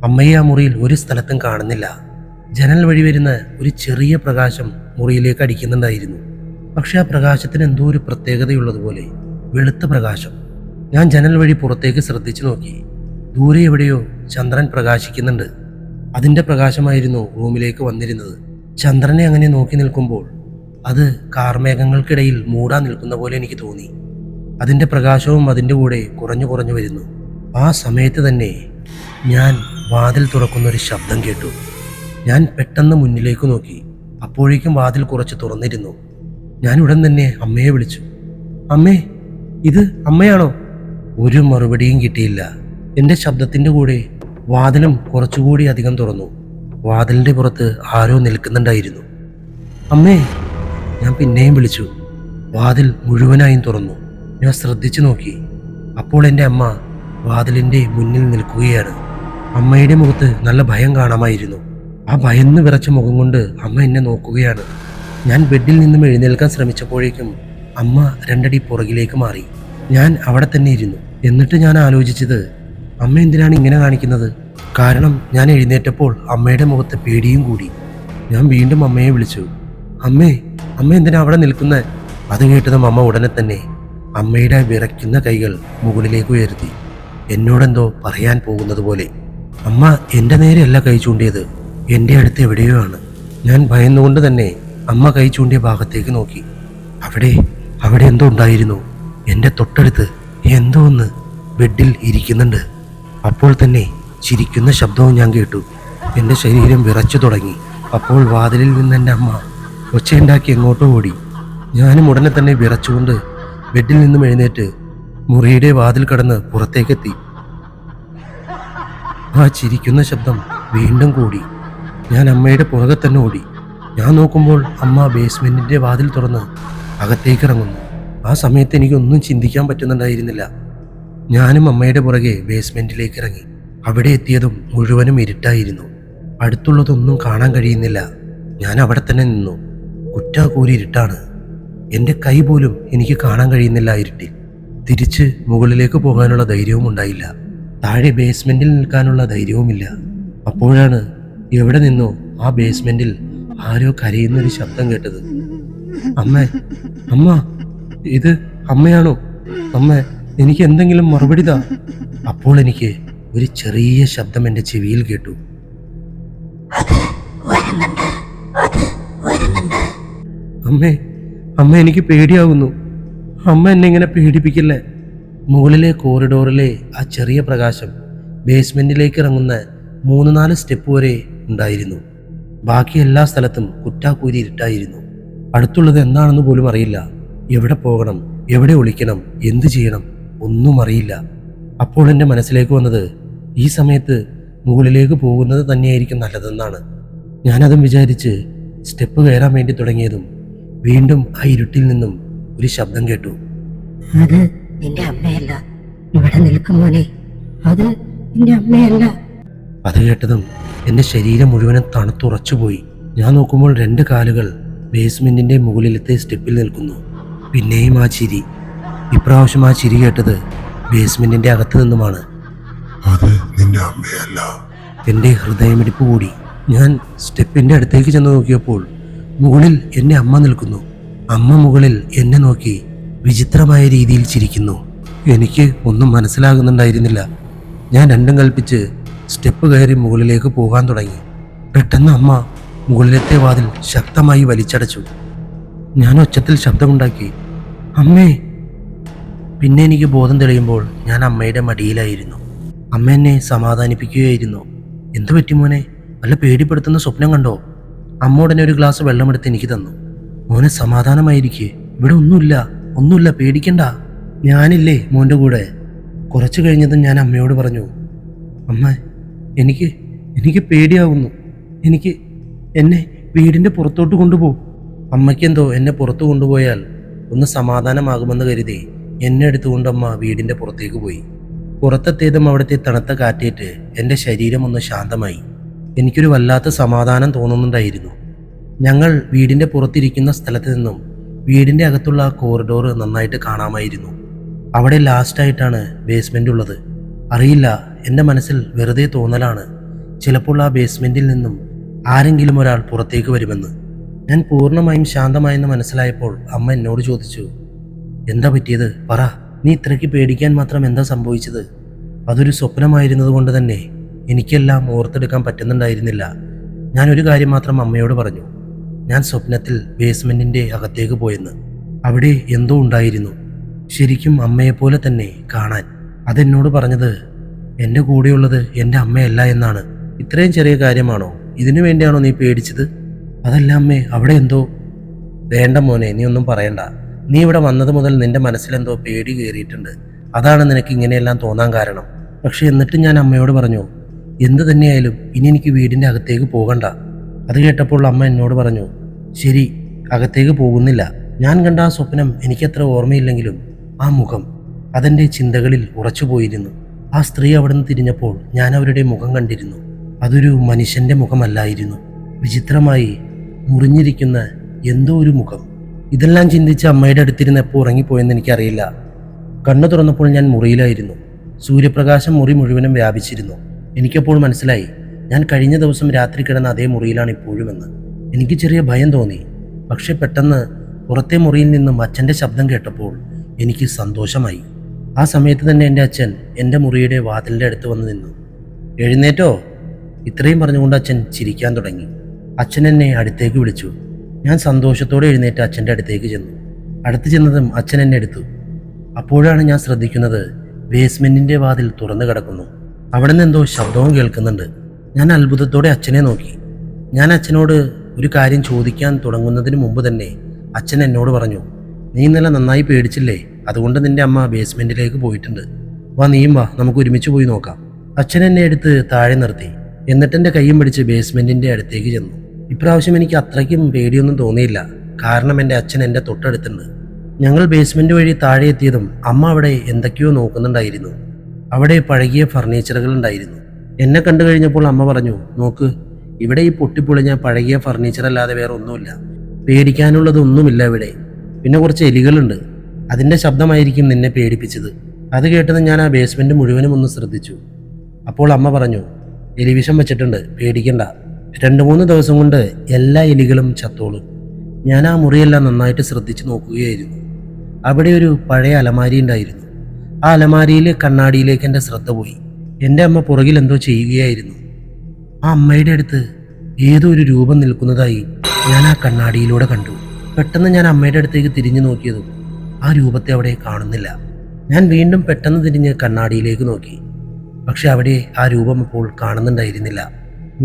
അമ്മയെ ആ മുറിയിൽ ഒരു സ്ഥലത്തും കാണുന്നില്ല. ജനൽ വഴി വരുന്ന ഒരു ചെറിയ പ്രകാശം മുറിയിലേക്ക് അടിക്കുന്നുണ്ടായിരുന്നു. പക്ഷെ ആ പ്രകാശത്തിന് എന്തോ ഒരു പ്രത്യേകതയുള്ളതുപോലെ, വെളുത്ത പ്രകാശം. ഞാൻ ജനൽ വഴി പുറത്തേക്ക് ശ്രദ്ധിച്ചു നോക്കി. ദൂരെ എവിടെയോ ചന്ദ്രൻ പ്രകാശിക്കുന്നുണ്ട്. അതിൻ്റെ പ്രകാശമായിരുന്നു റൂമിലേക്ക് വന്നിരുന്നത്. ചന്ദ്രനെ അങ്ങനെ നോക്കി നിൽക്കുമ്പോൾ അത് കാർമേഘങ്ങൾക്കിടയിൽ മൂടാൻ നിൽക്കുന്ന പോലെ എനിക്ക് തോന്നി. അതിൻ്റെ പ്രകാശവും അതിൻ്റെ കൂടെ കുറഞ്ഞു കുറഞ്ഞു വരുന്നു. ആ സമയത്ത് തന്നെ ഞാൻ വാതിൽ തുറക്കുന്നൊരു ശബ്ദം കേട്ടു. ഞാൻ പെട്ടെന്ന് മുന്നിലേക്ക് നോക്കി. അപ്പോഴേക്കും വാതിൽ കുറച്ച് തുറന്നിരുന്നു. ഞാൻ ഉടൻ തന്നെ അമ്മയെ വിളിച്ചു. അമ്മേ, ഇത് അമ്മയാണോ? ഒരു മറുപടിയും കിട്ടിയില്ല. എൻ്റെ ശബ്ദത്തിൻ്റെ കൂടെ വാതിലും കുറച്ചുകൂടി അധികം തുറന്നു. വാതിലിൻ്റെ പുറത്ത് ആരോ നിൽക്കുന്നുണ്ടായിരുന്നു. അമ്മേ, ഞാൻ പിന്നെയും വിളിച്ചു. വാതിൽ മുഴുവനായും തുറന്നു. ഞാൻ ശ്രദ്ധിച്ചു നോക്കി. അപ്പോൾ എൻ്റെ അമ്മ വാതിലിൻ്റെ മുന്നിൽ നിൽക്കുകയാണ്. അമ്മയുടെ മുഖത്ത് നല്ല ഭയം കാണാമായിരുന്നു. ആ ഭയന്ന് വിറച്ച മുഖം കൊണ്ട് അമ്മ എന്നെ നോക്കുകയാണ്. ഞാൻ ബെഡിൽ നിന്നും എഴുന്നേൽക്കാൻ ശ്രമിച്ചപ്പോഴേക്കും അമ്മ രണ്ടടി പുറകിലേക്ക് മാറി. ഞാൻ അവിടെ തന്നെ ഇരുന്നു. എന്നിട്ട് ഞാൻ ആലോചിച്ചത്, അമ്മ എന്തിനാണ് ഇങ്ങനെ കാണിക്കുന്നത്? കാരണം ഞാൻ എഴുന്നേറ്റപ്പോൾ അമ്മയുടെ മുഖത്ത് പേടിയും കൂടി. ഞാൻ വീണ്ടും അമ്മയെ വിളിച്ചു. അമ്മേ, അമ്മ എന്തിനാ അവിടെ നിൽക്കുന്നത്? അത് കേട്ടതും അമ്മ ഉടനെ തന്നെ അമ്മയുടെ വിറയ്ക്കുന്ന കൈകൾ മുകളിലേക്ക് ഉയർത്തി, എന്നോടെന്തോ പറയാൻ പോകുന്നത് പോലെ. അമ്മ എൻ്റെ നേരെയല്ല കൈ ചൂണ്ടിയത്, എൻ്റെ അടുത്ത് എവിടെയോ ആണ്. ഞാൻ ഭയന്നുകൊണ്ട് തന്നെ അമ്മ കൈ ചൂണ്ടിയ ഭാഗത്തേക്ക് നോക്കി. അവിടെ എന്തോ ഉണ്ടായിരുന്നു. എൻ്റെ തൊട്ടടുത്ത് എന്തോ ഒന്ന് ബെഡിൽ ഇരിക്കുന്നുണ്ട്. അപ്പോൾ തന്നെ ചിരിക്കുന്ന ശബ്ദവും ഞാൻ കേട്ടു. എൻ്റെ ശരീരം വിറച്ചു തുടങ്ങി. അപ്പോൾ വാതിലിൽ നിന്ന് എൻ്റെ അമ്മ ഒച്ചയുണ്ടാക്കി എങ്ങോട്ടോ ഓടി. ഞാനും ഉടനെ തന്നെ വിറച്ചുകൊണ്ട് ബെഡിൽ നിന്നും എഴുന്നേറ്റ് മുറിയുടെ വാതിൽ കടന്ന് പുറത്തേക്കെത്തി. ആ ചിരിക്കുന്ന ശബ്ദം വീണ്ടും കൂടി. ഞാൻ അമ്മയുടെ പുറകെ തന്നെ ഓടി. ഞാൻ നോക്കുമ്പോൾ അമ്മ ബേസ്മെന്റിന്റെ വാതിൽ തുറന്ന് അകത്തേക്ക് ഇറങ്ങുന്നു. ആ സമയത്ത് എനിക്കൊന്നും ചിന്തിക്കാൻ പറ്റുന്നുണ്ടായിരുന്നില്ല. ഞാനും അമ്മയുടെ പുറകെ ബേസ്മെന്റിലേക്ക് ഇറങ്ങി. അവിടെ എത്തിയതും മുഴുവനും ഇരുട്ടായിരുന്നു. അടുത്തുള്ളതൊന്നും കാണാൻ കഴിയുന്നില്ല. ഞാൻ അവിടെ തന്നെ നിന്നു. കുറ്റാക്കൂരി ഇരുട്ടാണ്. എൻ്റെ കൈ പോലും എനിക്ക് കാണാൻ കഴിയുന്നില്ല ഇരുട്ടിൽ. തിരിച്ച് മുകളിലേക്ക് പോകാനുള്ള ധൈര്യവും ഉണ്ടായില്ല. താഴെ ബേസ്മെന്റിൽ നിൽക്കാനുള്ള ധൈര്യവുമില്ല. അപ്പോഴാണ് എവിടെ നിന്നോ ആ ബേസ്മെന്റിൽ ആരോ കരയുന്നൊരു ശബ്ദം കേട്ടത്. അമ്മ, ഇത് അമ്മയാണോ? അമ്മ, എനിക്ക് എന്തെങ്കിലും മറുപടി താ. അപ്പോൾ എനിക്ക് ഒരു ചെറിയ ശബ്ദം എൻ്റെ ചെവിയിൽ കേട്ടു. അമ്മ, എനിക്ക് പേടിയാവുന്നു. അമ്മ എന്നെ ഇങ്ങനെ പേടിപ്പിക്കില്ലേ. മുകളിലെ കോറിഡോറിലെ ആ ചെറിയ പ്രകാശം ബേസ്മെന്റിലേക്ക് ഇറങ്ങുന്ന 3-4 സ്റ്റെപ്പ് വരെ ഉണ്ടായിരുന്നു. ബാക്കി എല്ലാ സ്ഥലത്തും കുറ്റാക്കൂരി ഇരുട്ടായിരുന്നു. അടുത്തുള്ളത് എന്താണെന്ന് പോലും അറിയില്ല. എവിടെ പോകണം, എവിടെ ഒളിക്കണം, എന്തു ചെയ്യണം ഒന്നും അറിയില്ല. അപ്പോൾ എൻ്റെ മനസ്സിലേക്ക് വന്നത്, ഈ സമയത്ത് മുകളിലേക്ക് പോകുന്നത് തന്നെയായിരിക്കും നല്ലതെന്നാണ്. ഞാനതും വിചാരിച്ച് സ്റ്റെപ്പ് കയറാൻ വേണ്ടി തുടങ്ങിയതും വീണ്ടും ആ ഇരുട്ടിൽ നിന്നും ഒരു ശബ്ദം കേട്ടു. അത് നിന്റെ അമ്മയല്ല, ഇവിടെ നിൽക്കും മോനെ, അത് നിന്റെ അമ്മയല്ല. അത് കേട്ടതും എൻ്റെ ശരീരം മുഴുവനും തണുത്തുറച്ചുപോയി. ഞാൻ നോക്കുമ്പോൾ 2 കാലുകൾ ബേസ്മെന്റിന്റെ മുകളിലത്തെ സ്റ്റെപ്പിൽ നിൽക്കുന്നു. പിന്നെയും ആ ചിരി. ഇപ്രാവശ്യം ആ ചിരി കേട്ടത് ബേസ്മെന്റിന്റെ അകത്തു നിന്നുമാണ്. അത് നിന്റെ അമ്മയല്ല. എൻ്റെ ഹൃദയമിടിപ്പ് കൂടി. ഞാൻ സ്റ്റെപ്പിന്റെ അടുത്തേക്ക് ചെന്ന് നോക്കിയപ്പോൾ മുകളിൽ എൻ്റെ അമ്മ നിൽക്കുന്നു. അമ്മ മുകളിൽ എന്നെ നോക്കി വിചിത്രമായ രീതിയിൽ ചിരിക്കുന്നു. എനിക്ക് ഒന്നും മനസ്സിലാകുന്നുണ്ടായിരുന്നില്ല. ഞാൻ രണ്ടും കൽപ്പിച്ച് സ്റ്റെപ്പ് കയറി മുകളിലേക്ക് പോകാൻ തുടങ്ങി. പെട്ടെന്ന് അമ്മ മുകളിലത്തെ വാതിൽ ശക്തമായി വലിച്ചടച്ചു. ഞാൻ ഒച്ചത്തിൽ ശബ്ദമുണ്ടാക്കി, അമ്മേ. പിന്നെ എനിക്ക് ബോധം തെളിയുമ്പോൾ ഞാൻ അമ്മയുടെ മടിയിലായിരുന്നു. അമ്മ എന്നെ സമാധാനിപ്പിക്കുകയായിരുന്നു. എന്തു പറ്റി മോനെ? വല്ല പേടിപ്പെടുത്തുന്ന സ്വപ്നം കണ്ടോ? അമ്മ ഉടനെ ഒരു ഗ്ലാസ് വെള്ളമെടുത്ത് എനിക്ക് തന്നു. മോനെ സമാധാനമായിരിക്കേ, ഇവിടെ ഒന്നുമില്ല, പേടിക്കണ്ട, ഞാനില്ലേ മോൻ്റെ കൂടെ. കുറച്ചു കഴിഞ്ഞതും ഞാൻ അമ്മയോട് പറഞ്ഞു, അമ്മ എനിക്ക് പേടിയാവുന്നു, എന്നെ വീടിൻ്റെ പുറത്തോട്ട് കൊണ്ടുപോകും. അമ്മയ്ക്കെന്തോ എന്നെ പുറത്തു കൊണ്ടുപോയാൽ ഒന്ന് സമാധാനമാകുമെന്ന് കരുതി എന്നെ എടുത്തുകൊണ്ട് അമ്മ വീടിൻ്റെ പുറത്തേക്ക് പോയി. പുറത്തെത്തിയതും അവിടുത്തെ തണുത്ത കാറ്റേറ്റ് എൻ്റെ ശരീരം ഒന്ന് ശാന്തമായി. എനിക്കൊരു വല്ലാത്ത സമാധാനം തോന്നുന്നുണ്ടായിരുന്നു. ഞങ്ങൾ വീടിൻ്റെ പുറത്തിരിക്കുന്ന സ്ഥലത്ത് നിന്നും വീടിൻ്റെ അകത്തുള്ള ആ കോറിഡോർ നന്നായിട്ട് കാണാമായിരുന്നു. അവിടെ ലാസ്റ്റായിട്ടാണ് ബേസ്മെൻ്റ് ഉള്ളത്. അറിയില്ല, എൻ്റെ മനസ്സിൽ വെറുതെ തോന്നലാണ്, ചിലപ്പോൾ ആ ബേസ്മെൻറ്റിൽ നിന്നും ആരെങ്കിലും ഒരാൾ പുറത്തേക്ക് വരുമെന്ന്. ഞാൻ പൂർണ്ണമായും ശാന്തമായെന്ന് മനസ്സിലായപ്പോൾ അമ്മ എന്നോട് ചോദിച്ചു, എന്താ പറ്റിയത്? പറ, നീ ഇത്രയ്ക്ക് പേടിക്കാൻ മാത്രം എന്താ സംഭവിച്ചത്? അതൊരു സ്വപ്നമായിരുന്നത് കൊണ്ട് തന്നെ എനിക്കെല്ലാം ഓർത്തെടുക്കാൻ പറ്റുന്നുണ്ടായിരുന്നില്ല. ഞാനൊരു കാര്യം മാത്രം അമ്മയോട് പറഞ്ഞു, ഞാൻ സ്വപ്നത്തിൽ ബേസ്മെൻറ്റിൻ്റെ അകത്തേക്ക് പോയെന്ന്. അവിടെ എന്തോ ഉണ്ടായിരുന്നു, ശരിക്കും അമ്മയെപ്പോലെ തന്നെ കാണാൻ. അതെന്നോട് പറഞ്ഞത് എൻ്റെ കൂടെയുള്ളത് എൻ്റെ അമ്മയല്ല എന്നാണ്. ഇത്രയും ചെറിയ കാര്യമാണോ? ഇതിനു വേണ്ടിയാണോ നീ പേടിച്ചത്? അതല്ല അമ്മേ, അവിടെ എന്തോ. വേണ്ട മോനെ, നീ ഒന്നും പറയണ്ട. നീ ഇവിടെ വന്നത് മുതൽ നിന്റെ മനസ്സിലെന്തോ പേടി കയറിയിട്ടുണ്ട്. അതാണ് നിനക്ക് ഇങ്ങനെയെല്ലാം തോന്നാൻ കാരണം. പക്ഷെ എന്നിട്ട് ഞാൻ അമ്മയോട് പറഞ്ഞു, എന്ത് തന്നെയായാലും ഇനി എനിക്ക് വീടിൻ്റെ അകത്തേക്ക് പോകണ്ട. അത് കേട്ടപ്പോൾ അമ്മ എന്നോട് പറഞ്ഞു, ശരി, അകത്തേക്ക് പോകുന്നില്ല. ഞാൻ കണ്ട ആ സ്വപ്നം എനിക്കത്ര ഓർമ്മയില്ലെങ്കിലും ആ മുഖം അതെൻ്റെ ചിന്തകളിൽ ഉറച്ചുപോയിരുന്നു. ആ സ്ത്രീ അവിടെ നിന്ന് തിരിഞ്ഞപ്പോൾ ഞാൻ അവരുടെ മുഖം കണ്ടിരുന്നു. അതൊരു മനുഷ്യൻ്റെ മുഖമല്ലായിരുന്നു, വിചിത്രമായി മുറിഞ്ഞിരിക്കുന്ന എന്തോ ഒരു മുഖം. ഇതെല്ലാം ചിന്തിച്ച് അമ്മയുടെ അടുത്തിരുന്ന് ഉറങ്ങിപ്പോയെന്ന് എനിക്കറിയില്ല. കണ്ണു തുറന്നപ്പോൾ ഞാൻ മുറിയിലായിരുന്നു. സൂര്യപ്രകാശം മുറി മുഴുവനും വ്യാപിച്ചിരുന്നു. എനിക്കപ്പോൾ മനസ്സിലായി, ഞാൻ കഴിഞ്ഞ ദിവസം രാത്രി കിടന്ന അതേ മുറിയിലാണ് ഇപ്പോഴുമെന്ന്. എനിക്ക് ചെറിയ ഭയം തോന്നി. പക്ഷെ പെട്ടെന്ന് പുറത്തെ മുറിയിൽ നിന്നും അച്ഛൻ്റെ ശബ്ദം കേട്ടപ്പോൾ എനിക്ക് സന്തോഷമായി. ആ സമയത്ത് തന്നെ എൻ്റെ അച്ഛൻ എൻ്റെ മുറിയുടെ വാതിലിൻ്റെ അടുത്ത് വന്ന് നിന്നു. എഴുന്നേറ്റോ? ഇത്രയും പറഞ്ഞുകൊണ്ട് അച്ഛൻ ചിരിക്കാൻ തുടങ്ങി. അച്ഛൻ എന്നെ അടുത്തേക്ക് വിളിച്ചു. ഞാൻ സന്തോഷത്തോടെ എഴുന്നേറ്റ് അച്ഛൻ്റെ അടുത്തേക്ക് ചെന്നു. അടുത്ത് ചെന്നതും അച്ഛൻ എന്നെ എടുത്തു. അപ്പോഴാണ് ഞാൻ ശ്രദ്ധിക്കുന്നത്, ബേസ്മെൻറ്റിൻ്റെ വാതിൽ തുറന്നു കിടക്കുന്നു. അവിടെ നിന്ന് എന്തോ ശബ്ദവും കേൾക്കുന്നുണ്ട്. ഞാൻ അത്ഭുതത്തോടെ അച്ഛനെ നോക്കി. ഞാൻ അച്ഛനോട് ഒരു കാര്യം ചോദിക്കാൻ തുടങ്ങുന്നതിന് മുമ്പ് തന്നെ അച്ഛൻ എന്നോട് പറഞ്ഞു, നീ ഇന്നലെ നന്നായി പേടിച്ചില്ലേ? അതുകൊണ്ട് നിന്റെ അമ്മ ബേസ്മെൻറ്റിലേക്ക് പോയിട്ടുണ്ട്. നീയും വാ, നമുക്ക് ഒരുമിച്ച് പോയി നോക്കാം. അച്ഛൻ എന്നെ എടുത്ത് താഴെ നിർത്തി. എന്നിട്ട് എൻ്റെ കൈയും പിടിച്ച് ബേസ്മെൻറ്റിൻ്റെ അടുത്തേക്ക് ചെന്നു. ഇപ്രാവശ്യം എനിക്ക് അത്രയ്ക്കും പേടിയൊന്നും തോന്നിയില്ല, കാരണം എൻ്റെ അച്ഛൻ എൻ്റെ തൊട്ടടുത്തുണ്ട്. ഞങ്ങൾ ബേസ്മെൻറ്റ് വഴി താഴെ എത്തിയതും അമ്മ അവിടെ എന്തൊക്കെയോ നോക്കുന്നുണ്ടായിരുന്നു. അവിടെ പഴകിയ ഫർണിച്ചറുകൾ ഉണ്ടായിരുന്നു. എന്നെ കണ്ടു കഴിഞ്ഞപ്പോൾ അമ്മ പറഞ്ഞു, നോക്ക്, ഇവിടെ ഈ പൊട്ടിപ്പൊളിഞ്ഞ പഴകിയ ഫർണിച്ചർ അല്ലാതെ വേറെ ഒന്നുമില്ല. പേടിക്കാനുള്ളതൊന്നുമില്ല ഇവിടെ. പിന്നെ കുറച്ച് എലികളുണ്ട്, അതിൻ്റെ ശബ്ദമായിരിക്കും നിന്നെ പേടിപ്പിച്ചത്. അത് കേട്ടത് ഞാൻ ആ ബേസ്മെൻറ്റ് മുഴുവനും ഒന്ന് ശ്രദ്ധിച്ചു. അപ്പോൾ അമ്മ പറഞ്ഞു, എലിവിഷം വെച്ചിട്ടുണ്ട്, പേടിക്കണ്ട. 2-3 ദിവസം കൊണ്ട് എല്ലാ എലികളും ചത്തോളും. ഞാൻ ആ മുറിയെല്ലാം നന്നായിട്ട് ശ്രദ്ധിച്ച് നോക്കുകയായിരുന്നു. അവിടെ ഒരു പഴയ അലമാരി ഉണ്ടായിരുന്നു. ആ അലമാരിയിൽ കണ്ണാടിയിലേക്ക് എൻ്റെ ശ്രദ്ധ പോയി. എൻ്റെ അമ്മ പുറകിൽ എന്തോ ചെയ്യുകയായിരുന്നു. ആ അമ്മയുടെ അടുത്ത് ഏതോ ഒരു രൂപം നിൽക്കുന്നതായി ഞാൻ ആ കണ്ണാടിയിലൂടെ കണ്ടു. പെട്ടെന്ന് ഞാൻ അമ്മയുടെ അടുത്തേക്ക് തിരിഞ്ഞു നോക്കിയതും ആ രൂപത്തെ അവിടെ കാണുന്നില്ല. ഞാൻ വീണ്ടും പെട്ടെന്ന് തിരിഞ്ഞ് കണ്ണാടിയിലേക്ക് നോക്കി. പക്ഷെ അവിടെ ആ രൂപം അപ്പോൾ കാണുന്നുണ്ടായിരുന്നില്ല.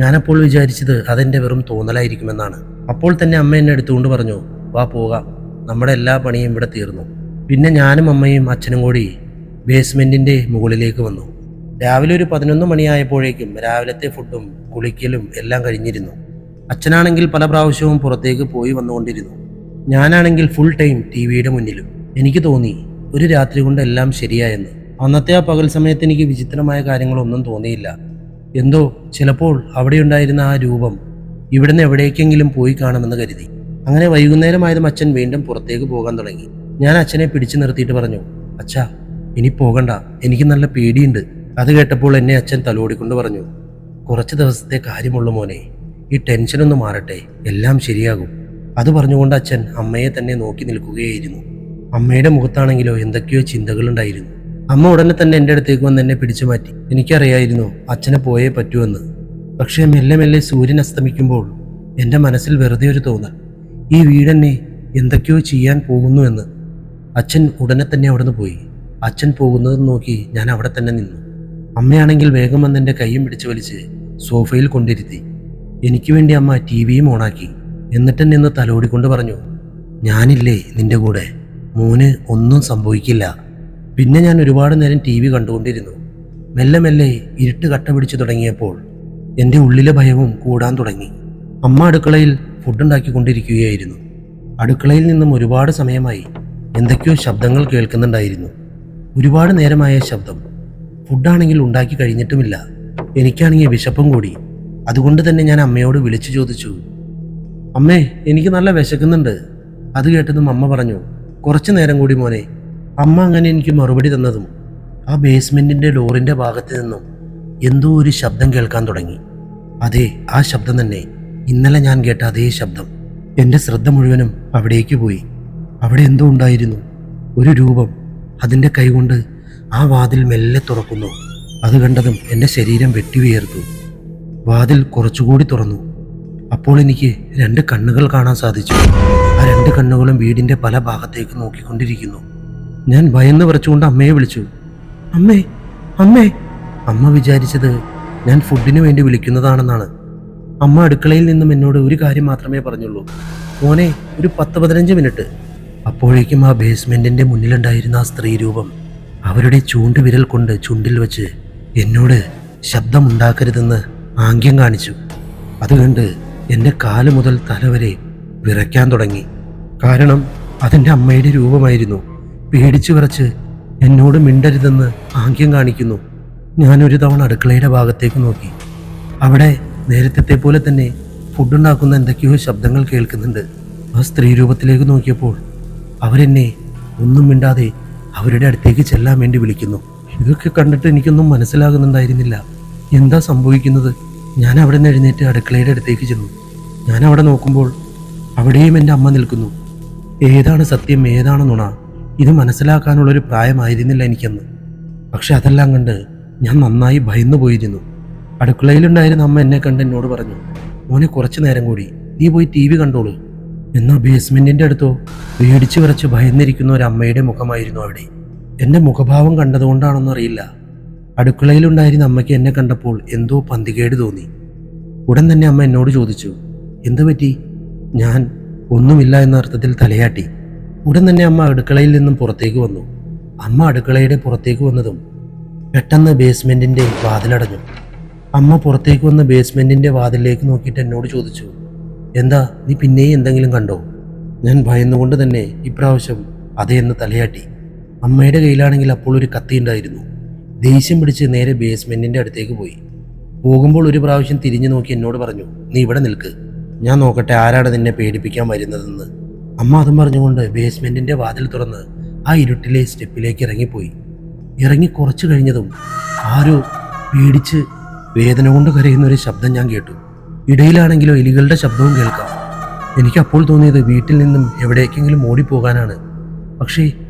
ഞാനപ്പോൾ വിചാരിച്ചത് അതെൻ്റെ വെറും തോന്നലായിരിക്കുമെന്നാണ്. അപ്പോൾ തന്നെ അമ്മ എന്നെ എടുത്തുകൊണ്ട് പറഞ്ഞു, വാ പോകാം, നമ്മുടെ എല്ലാ പണിയും ഇവിടെ തീർന്നു. പിന്നെ ഞാനും അമ്മയും അച്ഛനും കൂടി ബേസ്മെൻറ്റിൻ്റെ മുകളിലേക്ക് വന്നു. രാവിലെ ഒരു 11 മണിയായപ്പോഴേക്കും രാവിലത്തെ ഫുഡും കുളിക്കലും എല്ലാം കഴിഞ്ഞിരുന്നു. അച്ഛനാണെങ്കിൽ പല പ്രാവശ്യവും പുറത്തേക്ക് പോയി വന്നുകൊണ്ടിരുന്നു. ഞാനാണെങ്കിൽ ഫുൾ ടൈം ടിവിയുടെ മുന്നിലും. എനിക്ക് തോന്നി ഒരു രാത്രി കൊണ്ട് എല്ലാം ശരിയായെന്ന്. അന്നത്തെ ആ പകൽ സമയത്ത് എനിക്ക് വിചിത്രമായ കാര്യങ്ങളൊന്നും തോന്നിയില്ല. എന്തോ ചിലപ്പോൾ അവിടെ ഉണ്ടായിരുന്ന ആ രൂപം ഇവിടുന്ന് എവിടേക്കെങ്കിലും പോയി കാണുമെന്ന് കരുതി. അങ്ങനെ വൈകുന്നേരമായതും അച്ഛൻ വീണ്ടും പുറത്തേക്ക് പോകാൻ തുടങ്ങി. ഞാൻ അച്ഛനെ പിടിച്ചു നിർത്തിയിട്ട് പറഞ്ഞു, അച്ഛാ, ഇനി പോകണ്ട, എനിക്ക് നല്ല പേടിയുണ്ട്. അത് കേട്ടപ്പോൾ എന്നെ അച്ഛൻ തലോടിക്കൊണ്ട് പറഞ്ഞു, കുറച്ച് ദിവസത്തെ കാര്യമുള്ളൂ മോനെ, ഈ ടെൻഷനൊന്ന് മാറട്ടെ, എല്ലാം ശരിയാകും. അത് പറഞ്ഞുകൊണ്ട് അച്ഛൻ അമ്മയെ തന്നെ നോക്കി നിൽക്കുകയായിരുന്നു. അമ്മയുടെ മുഖത്താണെങ്കിലോ എന്തൊക്കെയോ ചിന്തകളുണ്ടായിരുന്നു. അമ്മ ഉടനെ തന്നെ എൻ്റെ അടുത്തേക്ക് വന്ന് എന്നെ പിടിച്ചു മാറ്റി. എനിക്കറിയായിരുന്നു അച്ഛനെ പോയേ പറ്റുമെന്ന്. പക്ഷേ മെല്ലെ മെല്ലെ സൂര്യൻ അസ്തമിക്കുമ്പോൾ എൻ്റെ മനസ്സിൽ വെറുതെ ഒരു തോന്നൽ, ഈ വീടെന്നെ എന്തൊക്കെയോ ചെയ്യാൻ പോകുന്നു എന്ന്. അച്ഛൻ ഉടനെ തന്നെ അവിടുന്ന് പോയി. അച്ഛൻ പോകുന്നത് നോക്കി ഞാൻ അവിടെ തന്നെ നിന്നു. അമ്മയാണെങ്കിൽ വേഗം വന്ന് എൻ്റെ കൈയും പിടിച്ച് വലിച്ച് സോഫയിൽ കൊണ്ടിരുത്തി. എനിക്ക് വേണ്ടി അമ്മ ടി വിയും ഓണാക്കി. എന്നിട്ട് നിന്ന് തലോടിക്കൊണ്ട് പറഞ്ഞു, ഞാനില്ലേ നിന്റെ കൂടെ, മോന് ഒന്നും സംഭവിക്കില്ല. പിന്നെ ഞാൻ ഒരുപാട് നേരം ടി വി കണ്ടുകൊണ്ടിരുന്നു. മെല്ലെ മെല്ലെ ഇരുട്ട് കട്ട പിടിച്ചു തുടങ്ങിയപ്പോൾ എൻ്റെ ഉള്ളിലെ ഭയവും കൂടാൻ തുടങ്ങി. അമ്മ അടുക്കളയിൽ ഫുഡുണ്ടാക്കിക്കൊണ്ടിരിക്കുകയായിരുന്നു. അടുക്കളയിൽ നിന്നും ഒരുപാട് സമയമായി എന്തൊക്കെയോ ശബ്ദങ്ങൾ കേൾക്കുന്നുണ്ടായിരുന്നു. ഒരുപാട് നേരമായ ശബ്ദം. ഫുഡാണെങ്കിൽ ഉണ്ടാക്കി കഴിഞ്ഞിട്ടുമില്ല. എനിക്കാണെങ്കിൽ വിശപ്പും കൂടി. അതുകൊണ്ട് തന്നെ ഞാൻ അമ്മയോട് വിളിച്ചു ചോദിച്ചു, അമ്മേ, എനിക്ക് നല്ല വിശക്കുന്നുണ്ട്. അത് കേട്ടതും അമ്മ പറഞ്ഞു, കുറച്ചു നേരം കൂടി മോനെ. അമ്മ അങ്ങനെ എനിക്ക് മറുപടി തന്നതും ആ ബേസ്മെൻറ്റിൻ്റെ ഡോറിൻ്റെ ഭാഗത്ത് നിന്നും എന്തോ ഒരു ശബ്ദം കേൾക്കാൻ തുടങ്ങി. അതെ, ആ ശബ്ദം തന്നെ, ഇന്നലെ ഞാൻ കേട്ട അതേ ശബ്ദം. എൻ്റെ ശ്രദ്ധ മുഴുവനും അവിടേക്ക് പോയി. അവിടെ എന്തോ ഉണ്ടായിരുന്നു, ഒരു രൂപം. അതിൻ്റെ കൈകൊണ്ട് ആ വാതിൽ മെല്ലെ തുറക്കുന്നു. അത് കണ്ടതും എൻ്റെ ശരീരം വെട്ടിവിയർത്തു. വാതിൽ കുറച്ചുകൂടി തുറന്നു. അപ്പോൾ എനിക്ക് 2 കണ്ണുകൾ കാണാൻ സാധിച്ചു. ആ 2 കണ്ണുകളും വീടിൻ്റെ പല ഭാഗത്തേക്ക് നോക്കിക്കൊണ്ടിരിക്കുന്നു. ഞാൻ ഭയന്ന് വിറച്ചുകൊണ്ട് അമ്മയെ വിളിച്ചു, അമ്മേ, അമ്മേ. അമ്മ വിചാരിച്ചത് ഞാൻ ഫുഡിന് വേണ്ടി വിളിക്കുന്നതാണെന്നാണ്. അമ്മ അടുക്കളയിൽ നിന്നും എന്നോട് ഒരു കാര്യം മാത്രമേ പറഞ്ഞുള്ളൂ, മോനെ, ഒരു 10-15 മിനിറ്റ്. അപ്പോഴേക്കും ആ ബേസ്മെൻറ്റിൻ്റെ മുന്നിലുണ്ടായിരുന്ന ആ സ്ത്രീ രൂപം അവരുടെ ചൂണ്ടുവിരൽ കൊണ്ട് ചുണ്ടിൽ വെച്ച് എന്നോട് ശബ്ദമുണ്ടാക്കരുതെന്ന് ആംഗ്യം കാണിച്ചു. അത് കണ്ട് എൻ്റെ കാല് മുതൽ തല വരെ വിറയ്ക്കാൻ തുടങ്ങി. കാരണം അതെൻ്റെ അമ്മയുടെ രൂപമായിരുന്നു. പേടിച്ചു വിറച്ച് എന്നോട് മിണ്ടരുതെന്ന് ആംഗ്യം കാണിക്കുന്നു. ഞാനൊരു തവണ അടുക്കളയുടെ ഭാഗത്തേക്ക് നോക്കി. അവിടെ നേരത്തെ പോലെ തന്നെ ഫുഡുണ്ടാക്കുന്ന എന്തൊക്കെയോ ശബ്ദങ്ങൾ കേൾക്കുന്നുണ്ട്. ആ സ്ത്രീ രൂപത്തിലേക്ക് നോക്കിയപ്പോൾ അവരെന്നെ ഒന്നും മിണ്ടാതെ അവരുടെ അടുത്തേക്ക് ചെല്ലാൻ വേണ്ടി വിളിക്കുന്നു. ഇതൊക്കെ കണ്ടിട്ട് എനിക്കൊന്നും മനസ്സിലാകുന്നുണ്ടായിരുന്നില്ല. എന്താ സംഭവിക്കുന്നത്? ഞാൻ അവിടെ നിന്ന് എഴുന്നേറ്റ് അടുക്കളയുടെ അടുത്തേക്ക് ചെന്നു. ഞാൻ അവിടെ നോക്കുമ്പോൾ അവിടെയും എൻ്റെ അമ്മ നിൽക്കുന്നു. ഏതാണ് സത്യം, ഏതാണ് നുണ, ഇത് മനസ്സിലാക്കാനുള്ളൊരു പ്രായമായിരുന്നില്ല എനിക്കന്ന്. പക്ഷെ അതെല്ലാം കണ്ട് ഞാൻ നന്നായി ഭയന്നു പോയിരുന്നു. അടുക്കളയിലുണ്ടായിരുന്ന അമ്മ എന്നെ കണ്ട് എന്നോട് പറഞ്ഞു, മോനെ, കുറച്ചു നേരം കൂടി നീ പോയി ടി വി കണ്ടോളൂ. എന്നാൽ ബേസ്മെൻറ്റിൻ്റെ അടുത്തോ പേടിച്ചു വിറച്ച് ഭയന്നിരിക്കുന്ന ഒരു അമ്മയുടെ മുഖമായിരുന്നു അവിടെ. എൻ്റെ മുഖഭാവം കണ്ടതുകൊണ്ടാണെന്നറിയില്ല, അടുക്കളയിലുണ്ടായിരുന്ന അമ്മയ്ക്ക് എന്നെ കണ്ടപ്പോൾ എന്തോ പന്തികേട് തോന്നി. ഉടൻ തന്നെ അമ്മ എന്നോട് ചോദിച്ചു, എന്തു പറ്റി? ഞാൻ ഒന്നുമില്ല എന്ന അർത്ഥത്തിൽ തലയാട്ടി. ഉടൻ തന്നെ അമ്മ അടുക്കളയിൽ നിന്നും പുറത്തേക്ക് വന്നു. അമ്മ അടുക്കളയുടെ പുറത്തേക്ക് വന്നതും പെട്ടെന്ന് ബേസ്മെൻറ്റിൻ്റെ വാതിലടഞ്ഞു. അമ്മ പുറത്തേക്ക് വന്ന് ബേസ്മെൻറ്റിൻ്റെ വാതിലിലേക്ക് നോക്കിയിട്ട് എന്നോട് ചോദിച്ചു, എന്താ, നീ പിന്നെയും എന്തെങ്കിലും കണ്ടോ? ഞാൻ ഭയന്നുകൊണ്ട് തന്നെ ഇപ്രാവശ്യം അതേന്ന് തലയാട്ടി. അമ്മയുടെ കയ്യിലാണെങ്കിൽ അപ്പോൾ ഒരു കത്തി ഉണ്ടായിരുന്നു. ദേഷ്യം പിടിച്ച് നേരെ ബേസ്മെൻറ്റിൻ്റെ അടുത്തേക്ക് പോയി. പോകുമ്പോൾ ഒരു പ്രാവശ്യം തിരിഞ്ഞു നോക്കി എന്നോട് പറഞ്ഞു, നീ ഇവിടെ നിൽക്ക്, ഞാൻ നോക്കട്ടെ ആരാണ് നിന്നെ പേടിപ്പിക്കാൻ വരുന്നതെന്ന്. അമ്മ അതും പറഞ്ഞുകൊണ്ട് ബേസ്മെൻറ്റിൻ്റെ വാതിൽ തുറന്ന് ആ ഇരുട്ടിലെ സ്റ്റെപ്പിലേക്ക് ഇറങ്ങിപ്പോയി. ഇറങ്ങി കുറച്ച് കഴിഞ്ഞതും ആരോ പേടിച്ച് വേദന കൊണ്ട് കരയുന്നൊരു ശബ്ദം ഞാൻ കേട്ടു. ഇടയിലാണെങ്കിലോ എലികളുടെ ശബ്ദവും കേൾക്കാം. എനിക്കപ്പോൾ തോന്നിയത് വീട്ടിൽ നിന്നും എവിടേക്കെങ്കിലും ഓടിപ്പോകാനാണ്. പക്ഷേ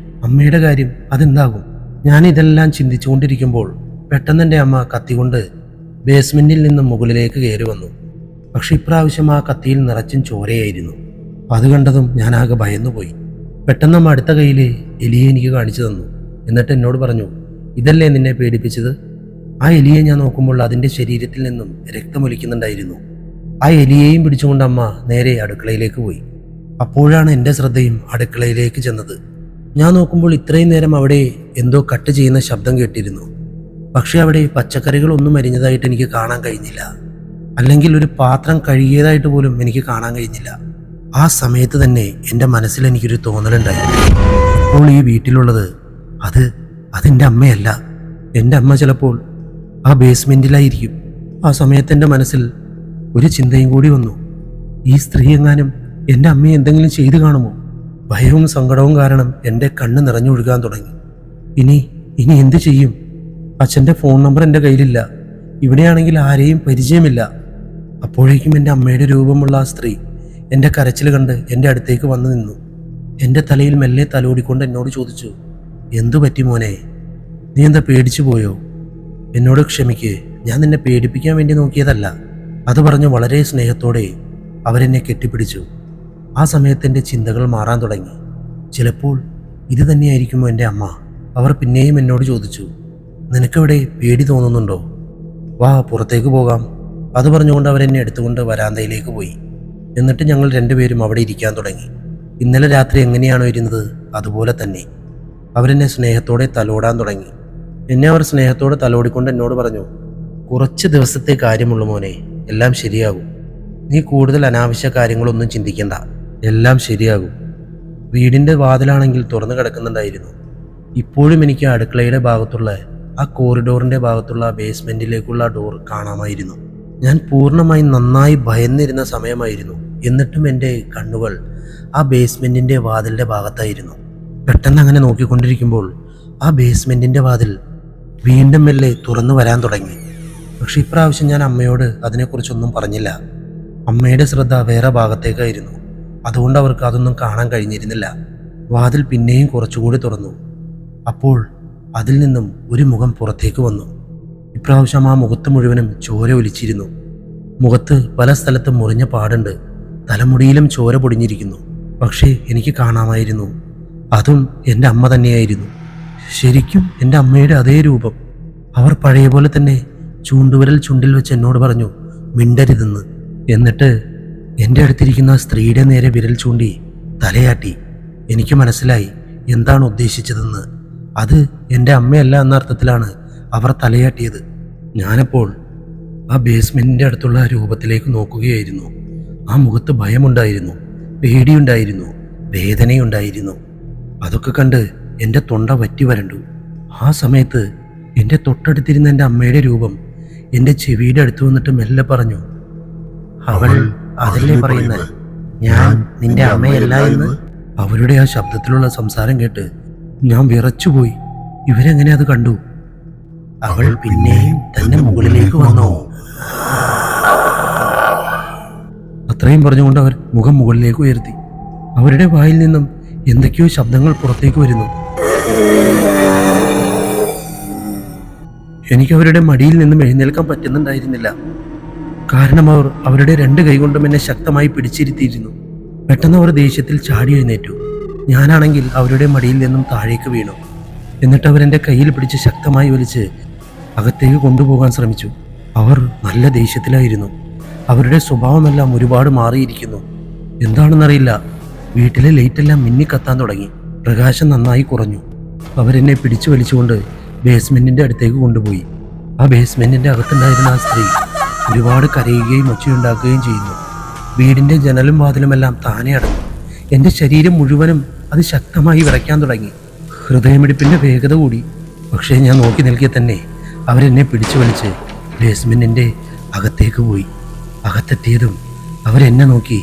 അമ്മയുടെ കാര്യം അതെന്താകും? ഞാൻ ഇതെല്ലാം ചിന്തിച്ചുകൊണ്ടിരിക്കുമ്പോൾ പെട്ടെന്ന് എൻ്റെ അമ്മ കത്തികൊണ്ട് ബേസ്മെൻറ്റിൽ നിന്നും മുകളിലേക്ക് കയറി വന്നു. പക്ഷെ ഇപ്രാവശ്യം ആ കത്തിയിൽ നിറച്ചും ചോരയായിരുന്നു. അത് കണ്ടതും ഞാൻ ആകെ ഭയന്നുപോയി. പെട്ടെന്ന് അമ്മ അടുത്ത കയ്യിലെ എലിയെ എനിക്ക് കാണിച്ചു തന്നു. എന്നിട്ട് എന്നോട് പറഞ്ഞു, ഇതല്ലേ നിന്നെ പേടിപ്പിച്ചത്? ആ എലിയെ ഞാൻ നോക്കുമ്പോൾ അതിൻ്റെ ശരീരത്തിൽ നിന്നും രക്തമൊലിക്കുന്നുണ്ടായിരുന്നു. ആ എലിയെയും പിടിച്ചുകൊണ്ട് അമ്മ നേരെ അടുക്കളയിലേക്ക് പോയി. അപ്പോഴാണ് എൻ്റെ ശ്രദ്ധയും അടുക്കളയിലേക്ക് ചെന്നത്. ഞാൻ നോക്കുമ്പോൾ ഇത്രയും നേരം അവിടെ എന്തോ കട്ട് ചെയ്യുന്ന ശബ്ദം കേട്ടിരുന്നു. പക്ഷെ അവിടെ പച്ചക്കറികളൊന്നും അരിഞ്ഞതായിട്ട് എനിക്ക് കാണാൻ കഴിഞ്ഞില്ല. അല്ലെങ്കിൽ ഒരു പാത്രം കഴുകിയതായിട്ട് പോലും എനിക്ക് കാണാൻ കഴിഞ്ഞില്ല. ആ സമയത്ത് തന്നെ എൻ്റെ മനസ്സിൽ എനിക്കൊരു തോന്നലുണ്ടായി, ഇപ്പോൾ ഈ വീട്ടിലുള്ളത് അതെൻ്റെ അമ്മയല്ല. എൻ്റെ അമ്മ ചിലപ്പോൾ ആ ബേസ്മെൻറ്റിലായിരിക്കും. ആ സമയത്ത് എൻ്റെ മനസ്സിൽ ഒരു ചിന്തയും കൂടി വന്നു, ഈ സ്ത്രീ എങ്ങാനും എൻ്റെ അമ്മയെ എന്തെങ്കിലും ചെയ്തു കാണുമോ? ഭയവും സങ്കടവും കാരണം എൻ്റെ കണ്ണ് നിറഞ്ഞൊഴുകാൻ തുടങ്ങി. ഇനി എന്തു ചെയ്യും? അച്ഛൻ്റെ ഫോൺ നമ്പർ എൻ്റെ കയ്യിലില്ല. ഇവിടെയാണെങ്കിൽ ആരെയും പരിചയമില്ല. അപ്പോഴേക്കും എൻ്റെ അമ്മയുടെ രൂപമുള്ള ആ സ്ത്രീ എൻ്റെ കരച്ചിൽ കണ്ട് എൻ്റെ അടുത്തേക്ക് വന്നു നിന്നു. എൻ്റെ തലയിൽ മെല്ലെ തലോടിക്കൊണ്ട് എന്നോട് ചോദിച്ചു, എന്തു പറ്റി മോനെ? നീ എന്താ പേടിച്ചു പോയോ? എന്നോട് ക്ഷമിക്ക്, ഞാൻ നിന്നെ പേടിപ്പിക്കാൻ വേണ്ടി നോക്കിയതല്ല. അത് പറഞ്ഞ് വളരെ സ്നേഹത്തോടെ അവരെന്നെ കെട്ടിപ്പിടിച്ചു. ആ സമയത്ത് എൻ്റെ ചിന്തകൾ മാറാൻ തുടങ്ങി. ചിലപ്പോൾ ഇത് തന്നെയായിരിക്കുമോ എൻ്റെ അമ്മ? അവർ പിന്നെയും എന്നോട് ചോദിച്ചു, നിനക്കവിടെ പേടി തോന്നുന്നുണ്ടോ? വാ, പുറത്തേക്ക് പോകാം. അത് പറഞ്ഞുകൊണ്ട് അവരെന്നെ എടുത്തുകൊണ്ട് വരാന്തയിലേക്ക് പോയി. എന്നിട്ട് ഞങ്ങൾ രണ്ടുപേരും അവിടെ ഇരിക്കാൻ തുടങ്ങി. ഇന്നലെ രാത്രി എങ്ങനെയാണോ ഇരുന്നത് അതുപോലെ തന്നെ. അവരെന്നെ സ്നേഹത്തോടെ തലോടാൻ തുടങ്ങി. എന്നെ അവർ സ്നേഹത്തോടെ തലോടിക്കൊണ്ട് എന്നോട് പറഞ്ഞു, കുറച്ച് ദിവസത്തെ കാര്യമുള്ളൂ മോനെ, എല്ലാം ശരിയാകും. നീ കൂടുതൽ അനാവശ്യ കാര്യങ്ങളൊന്നും ചിന്തിക്കണ്ട, എല്ലാം ശരിയാകും. വീടിൻ്റെ വാതിലാണെങ്കിൽ തുറന്നു കിടക്കുന്നുണ്ടായിരുന്നു. ഇപ്പോഴും എനിക്ക് അടുക്കളയുടെ ഭാഗത്തുള്ള ആ കോറിഡോറിൻ്റെ ഭാഗത്തുള്ള ബേസ്മെൻറ്റിലേക്കുള്ള ഡോർ കാണാമായിരുന്നു. ഞാൻ പൂർണ്ണമായി നന്നായി ഭയന്നിരുന്ന സമയമായിരുന്നു. എന്നിട്ടും എൻ്റെ കണ്ണുകൾ ആ ബേസ്മെൻറ്റിൻ്റെ വാതിലിൻ്റെ ഭാഗത്തായിരുന്നു. പെട്ടെന്ന് അങ്ങനെ നോക്കിക്കൊണ്ടിരിക്കുമ്പോൾ ആ ബേസ്മെൻറ്റിൻ്റെ വാതിൽ വീണ്ടും മെല്ലെ തുറന്നു വരാൻ തുടങ്ങി. പക്ഷെ ഇപ്രാവശ്യം ഞാൻ അമ്മയോട് അതിനെക്കുറിച്ചൊന്നും പറഞ്ഞില്ല. അമ്മയുടെ ശ്രദ്ധ വേറെ ഭാഗത്തേക്കായിരുന്നു. അതുകൊണ്ട് അവർക്ക് അതൊന്നും കാണാൻ കഴിഞ്ഞിരുന്നില്ല. വാതിൽ പിന്നെയും കുറച്ചുകൂടി തുറന്നു. അപ്പോൾ അതിൽ നിന്നും ഒരു മുഖം പുറത്തേക്ക് വന്നു. ഇപ്രാവശ്യം ആ മുഖത്ത് മുഴുവനും ചോര ഒലിച്ചിരുന്നു. മുഖത്ത് പല സ്ഥലത്തും മുറിഞ്ഞ പാടുണ്ട്. തലമുടിയിലും ചോര പൊടിഞ്ഞിരിക്കുന്നു. പക്ഷേ എനിക്ക് കാണാമായിരുന്നു, അതും എൻ്റെ അമ്മ തന്നെയായിരുന്നു. ശരിക്കും എൻ്റെ അമ്മയുടെ അതേ രൂപം. അവർ പഴയ പോലെ തന്നെ ചൂണ്ടുവിരൽ ചുണ്ടിൽ വെച്ച് എന്നോട് പറഞ്ഞു, മിണ്ടരുതെന്ന്. എന്നിട്ട് എൻ്റെ അടുത്തിരിക്കുന്ന സ്ത്രീയുടെ നേരെ വിരൽ ചൂണ്ടി തലയാട്ടി. എനിക്ക് മനസ്സിലായി എന്താണ് ഉദ്ദേശിച്ചതെന്ന്. അത് എൻ്റെ അമ്മയല്ല എന്ന അർത്ഥത്തിലാണ് അവർ തലയാട്ടിയത്. ഞാനപ്പോൾ ആ ബേസ്മെൻറ്റിൻ്റെ അടുത്തുള്ള രൂപത്തിലേക്ക് നോക്കുകയായിരുന്നു. ആ മുഖത്ത് ഭയമുണ്ടായിരുന്നു, പേടിയുണ്ടായിരുന്നു, വേദനയുണ്ടായിരുന്നു. അതൊക്കെ കണ്ട് എൻ്റെ തൊണ്ട വറ്റി വരണ്ടു. ആ സമയത്ത് എൻ്റെ തൊട്ടടുത്തിരുന്ന എൻ്റെ അമ്മയുടെ രൂപം എൻ്റെ ചെവിയുടെ അടുത്ത് വന്നിട്ട് മെല്ലെ പറഞ്ഞു, അവൾ അതല്ലേ പറയുന്നത്, ഞാൻ നിന്റെ അമ്മയല്ല എന്ന്. അവരുടെ ആ ശബ്ദത്തിലുള്ള സംസാരം കേട്ട് ഞാൻ വിറച്ചുപോയി. ഇവരെങ്ങനെ അത് കണ്ടു? അവൾ പിന്നെയും തന്റെ മുകളിലേക്ക് വന്നോ? അത്രയും പറഞ്ഞുകൊണ്ട് അവർ മുഖം മുകളിലേക്ക് ഉയർത്തി. അവരുടെ വായിൽ നിന്നും എന്തൊക്കെയോ ശബ്ദങ്ങൾ പുറത്തേക്ക് വരുന്നു. എനിക്ക് അവരുടെ മടിയിൽ നിന്നും എഴുന്നേൽക്കാൻ പറ്റുന്നുണ്ടായിരുന്നില്ല. കാരണം അവർ അവരുടെ രണ്ട് കൈകൊണ്ടും എന്നെ ശക്തമായി പിടിച്ചിരുത്തിയിരുന്നു. പെട്ടെന്ന് അവർ ദേഷ്യത്തിൽ ചാടി എഴുന്നേറ്റു. ഞാനാണെങ്കിൽ അവരുടെ മടിയിൽ നിന്നും താഴേക്ക് വീണു. എന്നിട്ട് അവരെൻ്റെ കയ്യിൽ പിടിച്ച് ശക്തമായി വലിച്ച് അകത്തേക്ക് കൊണ്ടുപോകാൻ ശ്രമിച്ചു. അവർ നല്ല ദേഷ്യത്തിലായിരുന്നു. അവരുടെ സ്വഭാവമെല്ലാം ഒരുപാട് മാറിയിരിക്കുന്നു. എന്താണെന്നറിയില്ല, വീട്ടിലെ ലൈറ്റെല്ലാം മിന്നിക്കത്താൻ തുടങ്ങി. പ്രകാശം നന്നായി കുറഞ്ഞു. അവരെന്നെ പിടിച്ചു വലിച്ചുകൊണ്ട് ബേസ്മെൻറ്റിൻ്റെ അടുത്തേക്ക് കൊണ്ടുപോയി. ആ ബേസ്മെൻറ്റിൻ്റെ അകത്തുണ്ടായിരുന്ന ആ സ്ത്രീ ഒരുപാട് കരയുകയും ഒച്ചയുണ്ടാക്കുകയും ചെയ്യുന്നു. വീടിൻ്റെ ജനലും വാതിലുമെല്ലാം താനെ അടഞ്ഞു. എൻ്റെ ശരീരം മുഴുവനും അത് ശക്തമായി വിറയ്ക്കാൻ തുടങ്ങി. ഹൃദയമിടിപ്പിൻ്റെ വേഗത കൂടി. പക്ഷേ ഞാൻ നോക്കി നിൽക്കെ തന്നെ അവരെന്നെ പിടിച്ചു വലിച്ച് ബേസ്മെൻറ്റിൻ്റെ അകത്തേക്ക് പോയി. അകത്തെത്തിയതും അവരെന്നെ നോക്കി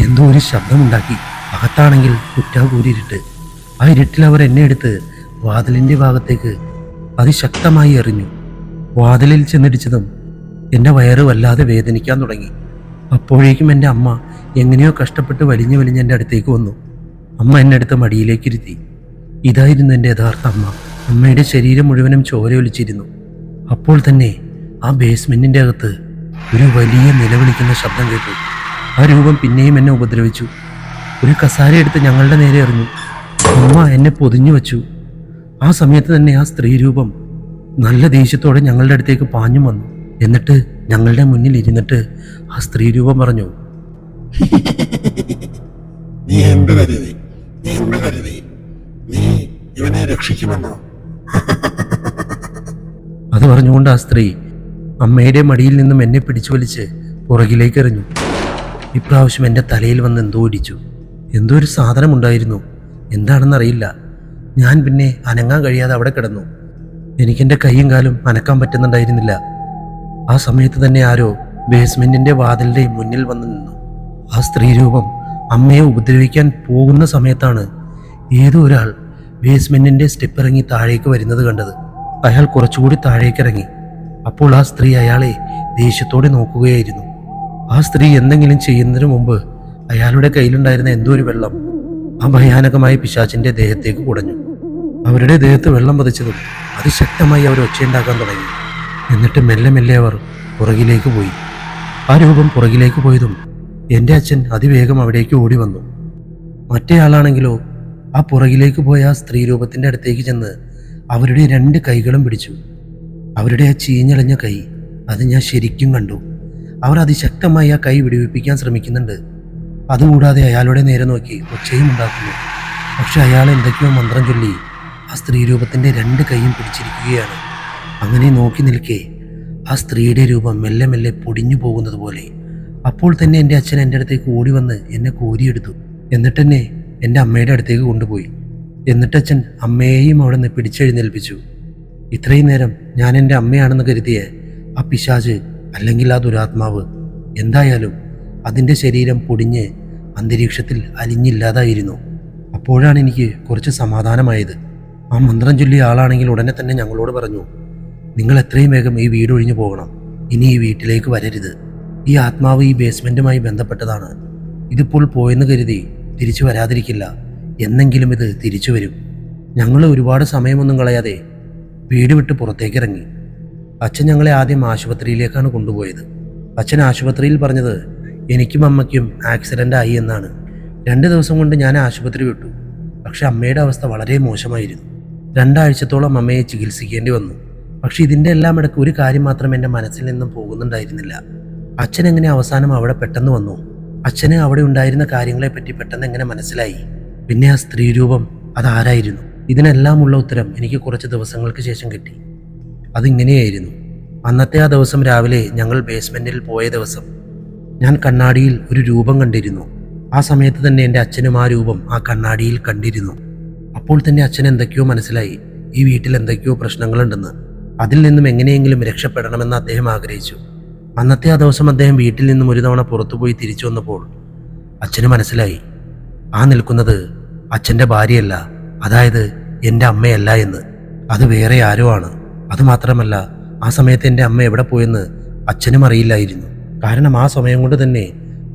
എന്തോ ഒരു ശബ്ദമുണ്ടാക്കി. അകത്താണെങ്കിൽ കുറ്റാകൂരിരുട്ട്. ആ ഇരുട്ടിൽ അവർ എന്നെ എടുത്ത് വാതിലിൻ്റെ ഭാഗത്തേക്ക് അതിശക്തമായി എറിഞ്ഞു. വാതിലിൽ ചെന്നിടിച്ചതും എൻ്റെ വയറ് വല്ലാതെ വേദനിക്കാൻ തുടങ്ങി. അപ്പോഴേക്കും എൻ്റെ അമ്മ എങ്ങനെയോ കഷ്ടപ്പെട്ട് വലിഞ്ഞ് എൻ്റെ അടുത്തേക്ക് വന്നു. അമ്മ എന്നെ അടുത്ത് മടിയിലേക്ക് ഇരുത്തി. ഇതായിരുന്നു എൻ്റെ യഥാർത്ഥ അമ്മ. അമ്മയുടെ ശരീരം മുഴുവനും ചോരയൊലിച്ചിരുന്നു. അപ്പോൾ തന്നെ ആ ബേസ്മെൻറ്റിൻ്റെ അകത്ത് ഒരു വലിയ നിലവിളിക്കുന്ന ശബ്ദം കേട്ടു. ആ രൂപം പിന്നെയും എന്നെ ഉപദ്രവിച്ചു. ഒരു കസാര എടുത്ത് ഞങ്ങളുടെ നേരെ എറിഞ്ഞു. അമ്മ എന്നെ പൊതിഞ്ഞു വച്ചു. ആ സമയത്ത് തന്നെ ആ സ്ത്രീ രൂപം നല്ല ദേഷ്യത്തോടെ ഞങ്ങളുടെ അടുത്തേക്ക് പാഞ്ഞു വന്നു. എന്നിട്ട് ഞങ്ങളുടെ മുന്നിൽ ഇരുന്നിട്ട് ആ സ്ത്രീ രൂപം പറഞ്ഞു, നീ എന്ത് കരുതി? നീ ഇവനെ രക്ഷിക്കുമെന്നോ? അത് പറഞ്ഞുകൊണ്ട് ആ സ്ത്രീ അമ്മയുടെ മടിയിൽ നിന്നും എന്നെ പിടിച്ചു വലിച്ച് പുറകിലേക്ക് എറിഞ്ഞു. ഇപ്രാവശ്യം എൻ്റെ തലയിൽ വന്ന് എന്തോ ഇടിച്ചു. എന്തോ ഒരു സാധനമുണ്ടായിരുന്നു, എന്താണെന്നറിയില്ല. ഞാൻ പിന്നെ അനങ്ങാൻ കഴിയാതെ അവിടെ കിടന്നു. എനിക്കെൻ്റെ കൈയും കാലും അനക്കാൻ പറ്റുന്നുണ്ടായിരുന്നില്ല. ആ സമയത്ത് തന്നെ ആരോ ബേസ്മെൻറ്റിൻ്റെ വാതിലിൻ്റെ മുന്നിൽ വന്ന് നിന്നു. ആ സ്ത്രീ രൂപം അമ്മയെ ഉപദ്രവിക്കാൻ പോകുന്ന സമയത്താണ് ഏതോ ഒരാൾ ബേസ്മെൻറ്റിൻ്റെ സ്റ്റെപ്പ് ഇറങ്ങി താഴേക്ക് വരുന്നത് കണ്ടത്. അയാൾ കുറച്ചുകൂടി താഴേക്കിറങ്ങി. അപ്പോൾ ആ സ്ത്രീ അയാളെ ദേഷ്യത്തോടെ നോക്കുകയായിരുന്നു. ആ സ്ത്രീ എന്തെങ്കിലും ചെയ്യുന്നതിന് മുമ്പ് അയാളുടെ കയ്യിലുണ്ടായിരുന്ന എന്തോ ഒരു വെള്ളം ആ ഭയാനകമായ പിശാചിൻ്റെ ദേഹത്തേക്ക് കുടഞ്ഞു. അവരുടെ ദേഹത്ത് വെള്ളം പതിച്ചതും അതിശക്തമായി അവർ ഒച്ചയുണ്ടാക്കാൻ തുടങ്ങി. എന്നിട്ട് മെല്ലെ മെല്ലെ അവർ പുറകിലേക്ക് പോയി. ആ രൂപം പുറകിലേക്ക് പോയതും എൻ്റെ അച്ഛൻ അതിവേഗം അവിടേക്ക് ഓടി വന്നു. മറ്റേയാളാണെങ്കിലോ ആ പുറകിലേക്ക് പോയ ആ സ്ത്രീരൂപത്തിൻ്റെ അടുത്തേക്ക് ചെന്ന് അവരുടെ 2 കൈകളും പിടിച്ചു. അവരുടെ ആ ചീഞ്ഞളഞ്ഞ കൈ, അത് ഞാൻ ശരിക്കും കണ്ടു. അവർ അതിശക്തമായി ആ കൈ വിടുവിപ്പിക്കാൻ ശ്രമിക്കുന്നുണ്ട്. അതുകൂടാതെ അയാളുടെ നേരെ നോക്കി ഒച്ചയും ഉണ്ടാക്കുന്നു. പക്ഷെ അയാൾ എന്തൊക്കെയോ മന്ത്രം ചൊല്ലി ആ സ്ത്രീരൂപത്തിൻ്റെ 2 കൈയും പിടിച്ചിരിക്കുകയാണ്. അങ്ങനെ നോക്കി നിൽക്കെ ആ സ്ത്രീയുടെ രൂപം മെല്ലെ മെല്ലെ പൊടിഞ്ഞു പോകുന്നത് പോലെ. അപ്പോൾ തന്നെ എൻ്റെ അച്ഛൻ എൻ്റെ അടുത്തേക്ക് ഓടി വന്ന് എന്നെ കോരിയെടുത്തു. എന്നിട്ടെന്നെ എൻ്റെ അമ്മയുടെ അടുത്തേക്ക് കൊണ്ടുപോയി. എന്നിട്ടച്ഛൻ അമ്മയെയും അവിടെ നിന്ന് പിടിച്ചെഴുന്നേൽപ്പിച്ചു. ഇത്രയും നേരം ഞാൻ എൻ്റെ അമ്മയാണെന്ന് കരുതിയ ആ പിശാച്, അല്ലെങ്കിൽ ആ ദുരാത്മാവ്, എന്തായാലും അതിൻ്റെ ശരീരം പൊടിഞ്ഞ് അന്തരീക്ഷത്തിൽ അലിഞ്ഞില്ലാതായിരുന്നു. അപ്പോഴാണ് എനിക്ക് കുറച്ച് സമാധാനമായത്. ആ മന്ത്രം ചൊല്ലിയ ആളാണെങ്കിൽ ഉടനെ തന്നെ ഞങ്ങളോട് പറഞ്ഞു, നിങ്ങൾ എത്രയും വേഗം ഈ വീട് ഒഴിഞ്ഞു പോകണം. ഇനി ഈ വീട്ടിലേക്ക് വരരുത്. ഈ ആത്മാവ് ഈ ബേസ്മെൻറ്റുമായി ബന്ധപ്പെട്ടതാണ്. ഇതിപ്പോൾ പോയെന്ന് കരുതി തിരിച്ചു വരാതിരിക്കില്ല. എന്നെങ്കിലും ഇത് തിരിച്ചു വരും. ഞങ്ങൾ ഒരുപാട് സമയമൊന്നും കളയാതെ വീട് വിട്ട് പുറത്തേക്കിറങ്ങി. അച്ഛൻ ഞങ്ങളെ ആദ്യം ആശുപത്രിയിലേക്കാണ് കൊണ്ടുപോയത്. അച്ഛൻ ആശുപത്രിയിൽ പറഞ്ഞത് എനിക്കും അമ്മയ്ക്കും ആക്സിഡൻ്റ് ആയി എന്നാണ്. 2 ദിവസം കൊണ്ട് ഞാൻ ആശുപത്രി വിട്ടു. പക്ഷെ അമ്മയുടെ അവസ്ഥ വളരെ മോശമായിരുന്നു. 2 ആഴ്ചത്തോളം അമ്മയെ ചികിത്സിക്കേണ്ടി വന്നു. പക്ഷെ ഇതിൻ്റെ എല്ലാം ഇടയ്ക്ക് ഒരു കാര്യം മാത്രം എൻ്റെ മനസ്സിൽ നിന്നും പോകുന്നുണ്ടായിരുന്നില്ല. അച്ഛൻ എങ്ങനെ അവസാനം അവിടെ പെട്ടെന്ന് വന്നു? അച്ഛന് അവിടെ ഉണ്ടായിരുന്ന കാര്യങ്ങളെപ്പറ്റി പെട്ടെന്ന് എങ്ങനെ മനസ്സിലായി? പിന്നെ ആ സ്ത്രീരൂപം അതാരായിരുന്നു? ഇതിനെല്ലാമുള്ള ഉത്തരം എനിക്ക് കുറച്ച് ദിവസങ്ങൾക്ക് ശേഷം കിട്ടി. അതിങ്ങനെയായിരുന്നു. അന്നത്തെ ആ ദിവസം രാവിലെ ഞങ്ങൾ ബേസ്മെൻറ്റിൽ പോയ ദിവസം ഞാൻ കണ്ണാടിയിൽ ഒരു രൂപം കണ്ടിരുന്നു. ആ സമയത്ത് തന്നെ എൻ്റെ അച്ഛനും ആ രൂപം ആ കണ്ണാടിയിൽ കണ്ടിരുന്നു. അപ്പോൾ തന്നെ അച്ഛൻ എന്തൊക്കെയോ മനസ്സിലായി. ഈ വീട്ടിൽ എന്തൊക്കെയോ പ്രശ്നങ്ങളുണ്ടെന്ന്. അതിൽ നിന്നും എങ്ങനെയെങ്കിലും രക്ഷപ്പെടണമെന്ന് അദ്ദേഹം ആഗ്രഹിച്ചു. അന്നത്തെ ആ ദിവസം അദ്ദേഹം വീട്ടിൽ നിന്നും ഒരു തവണ പുറത്തുപോയി തിരിച്ചു വന്നപ്പോൾ അച്ഛന് മനസ്സിലായി, ആ നിൽക്കുന്നത് അച്ഛൻ്റെ ഭാര്യയല്ല, അതായത് എൻ്റെ അമ്മയല്ല എന്ന്. അത് വേറെ ആരോ ആണ്. അതുമാത്രമല്ല, ആ സമയത്ത് എൻ്റെ അമ്മ എവിടെ പോയെന്ന് അച്ഛനും അറിയില്ലായിരുന്നു. കാരണം ആ സമയം കൊണ്ട് തന്നെ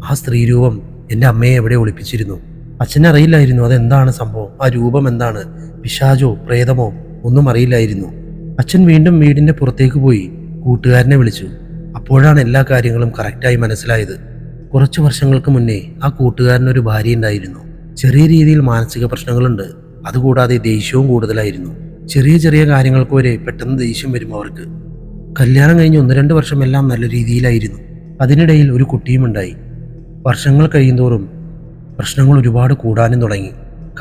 ആ സ്ത്രീരൂപം എൻ്റെ അമ്മയെ എവിടെ ഒളിപ്പിച്ചിരുന്നു. അച്ഛനറിയില്ലായിരുന്നു അതെന്താണ് സംഭവം, ആ രൂപം എന്താണ്, പിശാചോ പ്രേതമോ ഒന്നും അറിയില്ലായിരുന്നു. അച്ഛൻ വീണ്ടും വീടിൻ്റെ പുറത്തേക്ക് പോയി കൂട്ടുകാരനെ വിളിച്ചു. അപ്പോഴാണ് എല്ലാ കാര്യങ്ങളും കറക്റ്റായി മനസ്സിലായത്. കുറച്ച് വർഷങ്ങൾക്ക് മുന്നേ ആ കൂട്ടുകാരനൊരു ഭാര്യ ഉണ്ടായിരുന്നു. ചെറിയ രീതിയിൽ മാനസിക പ്രശ്നങ്ങളുണ്ട്. അതുകൂടാതെ ദേഷ്യവും കൂടുതലായിരുന്നു. ചെറിയ ചെറിയ കാര്യങ്ങൾക്ക് വരെ പെട്ടെന്ന് ദേഷ്യം വരും അവർക്ക്. കല്യാണം കഴിഞ്ഞ് 1-2 വർഷം എല്ലാം നല്ല രീതിയിലായിരുന്നു. അതിനിടയിൽ ഒരു കുട്ടിയും ഉണ്ടായി. വർഷങ്ങൾ കഴിയുന്തോറും പ്രശ്നങ്ങൾ ഒരുപാട് കൂടാനും തുടങ്ങി.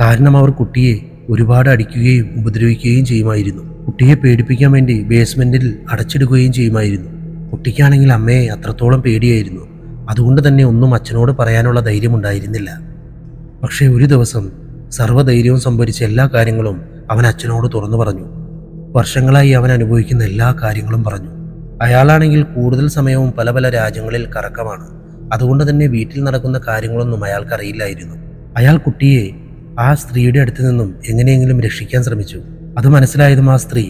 കാരണം അവർ കുട്ടിയെ ഒരുപാട് അടിക്കുകയും ഉപദ്രവിക്കുകയും ചെയ്യുമായിരുന്നു. കുട്ടിയെ പേടിപ്പിക്കാൻ വേണ്ടി ബേസ്മെൻറ്റിൽ അടച്ചിടുകയും ചെയ്യുമായിരുന്നു. കുട്ടിക്കാണെങ്കിൽ അമ്മയെ അത്രത്തോളം പേടിയായിരുന്നു. അതുകൊണ്ട് തന്നെ ഒന്നും അച്ഛനോട് പറയാനുള്ള ധൈര്യമുണ്ടായിരുന്നില്ല. പക്ഷേ ഒരു ദിവസം സർവ്വധൈര്യവും സംഭരിച്ച എല്ലാ കാര്യങ്ങളും അവൻ അച്ഛനോട് തുറന്നു പറഞ്ഞു. വർഷങ്ങളായി അവൻ അനുഭവിക്കുന്ന എല്ലാ കാര്യങ്ങളും പറഞ്ഞു. അയാളാണെങ്കിൽ കൂടുതൽ സമയവും പല പല രാജ്യങ്ങളിൽ കറക്കമാണ്. അതുകൊണ്ട് തന്നെ വീട്ടിൽ നടക്കുന്ന കാര്യങ്ങളൊന്നും അയാൾക്കറിയില്ലായിരുന്നു. അയാൾ കുട്ടിയെ ആ സ്ത്രീയുടെ അടുത്ത് നിന്നും എങ്ങനെയെങ്കിലും രക്ഷിക്കാൻ ശ്രമിച്ചു. അത് മനസ്സിലായതും ആ സ്ത്രീ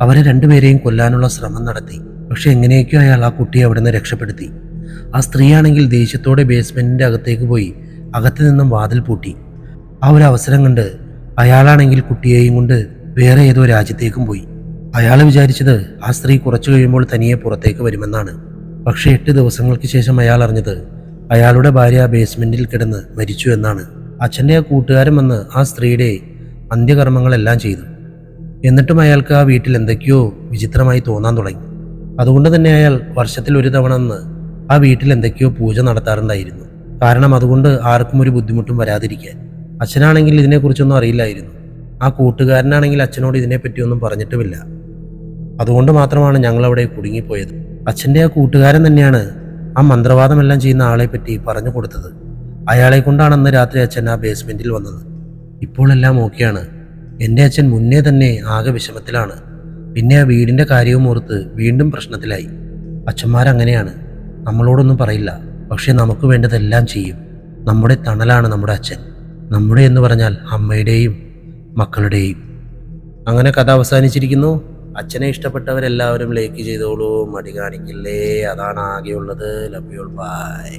അവരെ 2 പേരെയും കൊല്ലാനുള്ള ശ്രമം നടത്തി. പക്ഷെ എങ്ങനെയൊക്കെയോ അയാൾ ആ കുട്ടിയെ അവിടെ നിന്ന് രക്ഷപ്പെടുത്തി. ആ സ്ത്രീയാണെങ്കിൽ ദേഷ്യത്തോടെ ബേസ്മെൻറ്റിൻ്റെ അകത്തേക്ക് പോയി അകത്ത് നിന്നും വാതിൽ പൂട്ടി. ആ ഒരു അവസരം കണ്ട് അയാളാണെങ്കിൽ കുട്ടിയെയും കൊണ്ട് വേറെ ഏതോ രാജ്യത്തേക്കും പോയി. അയാൾ വിചാരിച്ചത് ആ സ്ത്രീ കുറച്ചു കഴിയുമ്പോൾ തനിയെ പുറത്തേക്ക് വരുമെന്നാണ്. പക്ഷെ 8 ദിവസങ്ങൾക്ക് ശേഷം അയാൾ അറിഞ്ഞത് അയാളുടെ ഭാര്യ ബേസ്മെൻറ്റിൽ കിടന്ന് മരിച്ചു എന്നാണ്. അച്ഛൻ്റെ ആ കൂട്ടുകാരൻ വന്ന് ആ സ്ത്രീയുടെ അന്ത്യകർമ്മങ്ങളെല്ലാം ചെയ്തു. എന്നിട്ടും അയാൾക്ക് ആ വീട്ടിൽ എന്തൊക്കെയോ വിചിത്രമായി തോന്നാൻ തുടങ്ങി. അതുകൊണ്ട് തന്നെ അയാൾ വർഷത്തിൽ 1 തവണ ആ വീട്ടിൽ എന്തൊക്കെയോ പൂജ നടത്താറുണ്ടായിരുന്നു. കാരണം അതുകൊണ്ട് ആർക്കും ഒരു ബുദ്ധിമുട്ടും വരാതിരിക്കാൻ. അച്ഛനാണെങ്കിൽ ഇതിനെക്കുറിച്ചൊന്നും അറിയില്ലായിരുന്നു. ആ കൂട്ടുകാരനാണെങ്കിൽ അച്ഛനോട് ഇതിനെപ്പറ്റിയൊന്നും പറഞ്ഞിട്ടുമില്ല. അതുകൊണ്ട് മാത്രമാണ് ഞങ്ങളവിടെ കുടുങ്ങിപ്പോയത്. അച്ഛൻ്റെ ആ കൂട്ടുകാരൻ തന്നെയാണ് ആ മന്ത്രവാദമെല്ലാം ചെയ്യുന്ന ആളെപ്പറ്റി പറഞ്ഞു കൊടുത്തത്. അയാളെ കൊണ്ടാണ് അന്ന് രാത്രി അച്ഛൻ ആ ബേസ്മെൻറ്റിൽ വന്നത്. ഇപ്പോൾ എല്ലാം ഓക്കെയാണ്. എൻ്റെ അച്ഛൻ മുന്നേ തന്നെ ആകെ വിഷമത്തിലാണ്. പിന്നെ ആ വീടിൻ്റെ കാര്യവും ഓർത്ത് വീണ്ടും പ്രശ്നത്തിലായി. അച്ഛന്മാരങ്ങനെയാണ്, നമ്മളോടൊന്നും പറയില്ല, പക്ഷെ നമുക്ക് വേണ്ടതെല്ലാം ചെയ്യും. നമ്മുടെ തണലാണ് നമ്മുടെ അച്ഛൻ. നമ്മുടെ എന്ന് പറഞ്ഞാൽ അമ്മയുടെയും മക്കളുടെയും. അങ്ങനെ കഥ അവസാനിച്ചിരിക്കുന്നു. അച്ഛനെ ഇഷ്ടപ്പെട്ടവരെല്ലാവരും ലൈക്ക് ചെയ്തോളൂ, മടി കാണിക്കില്ലേ. അതാണ് ആകെയുള്ളത്. Love you all, by.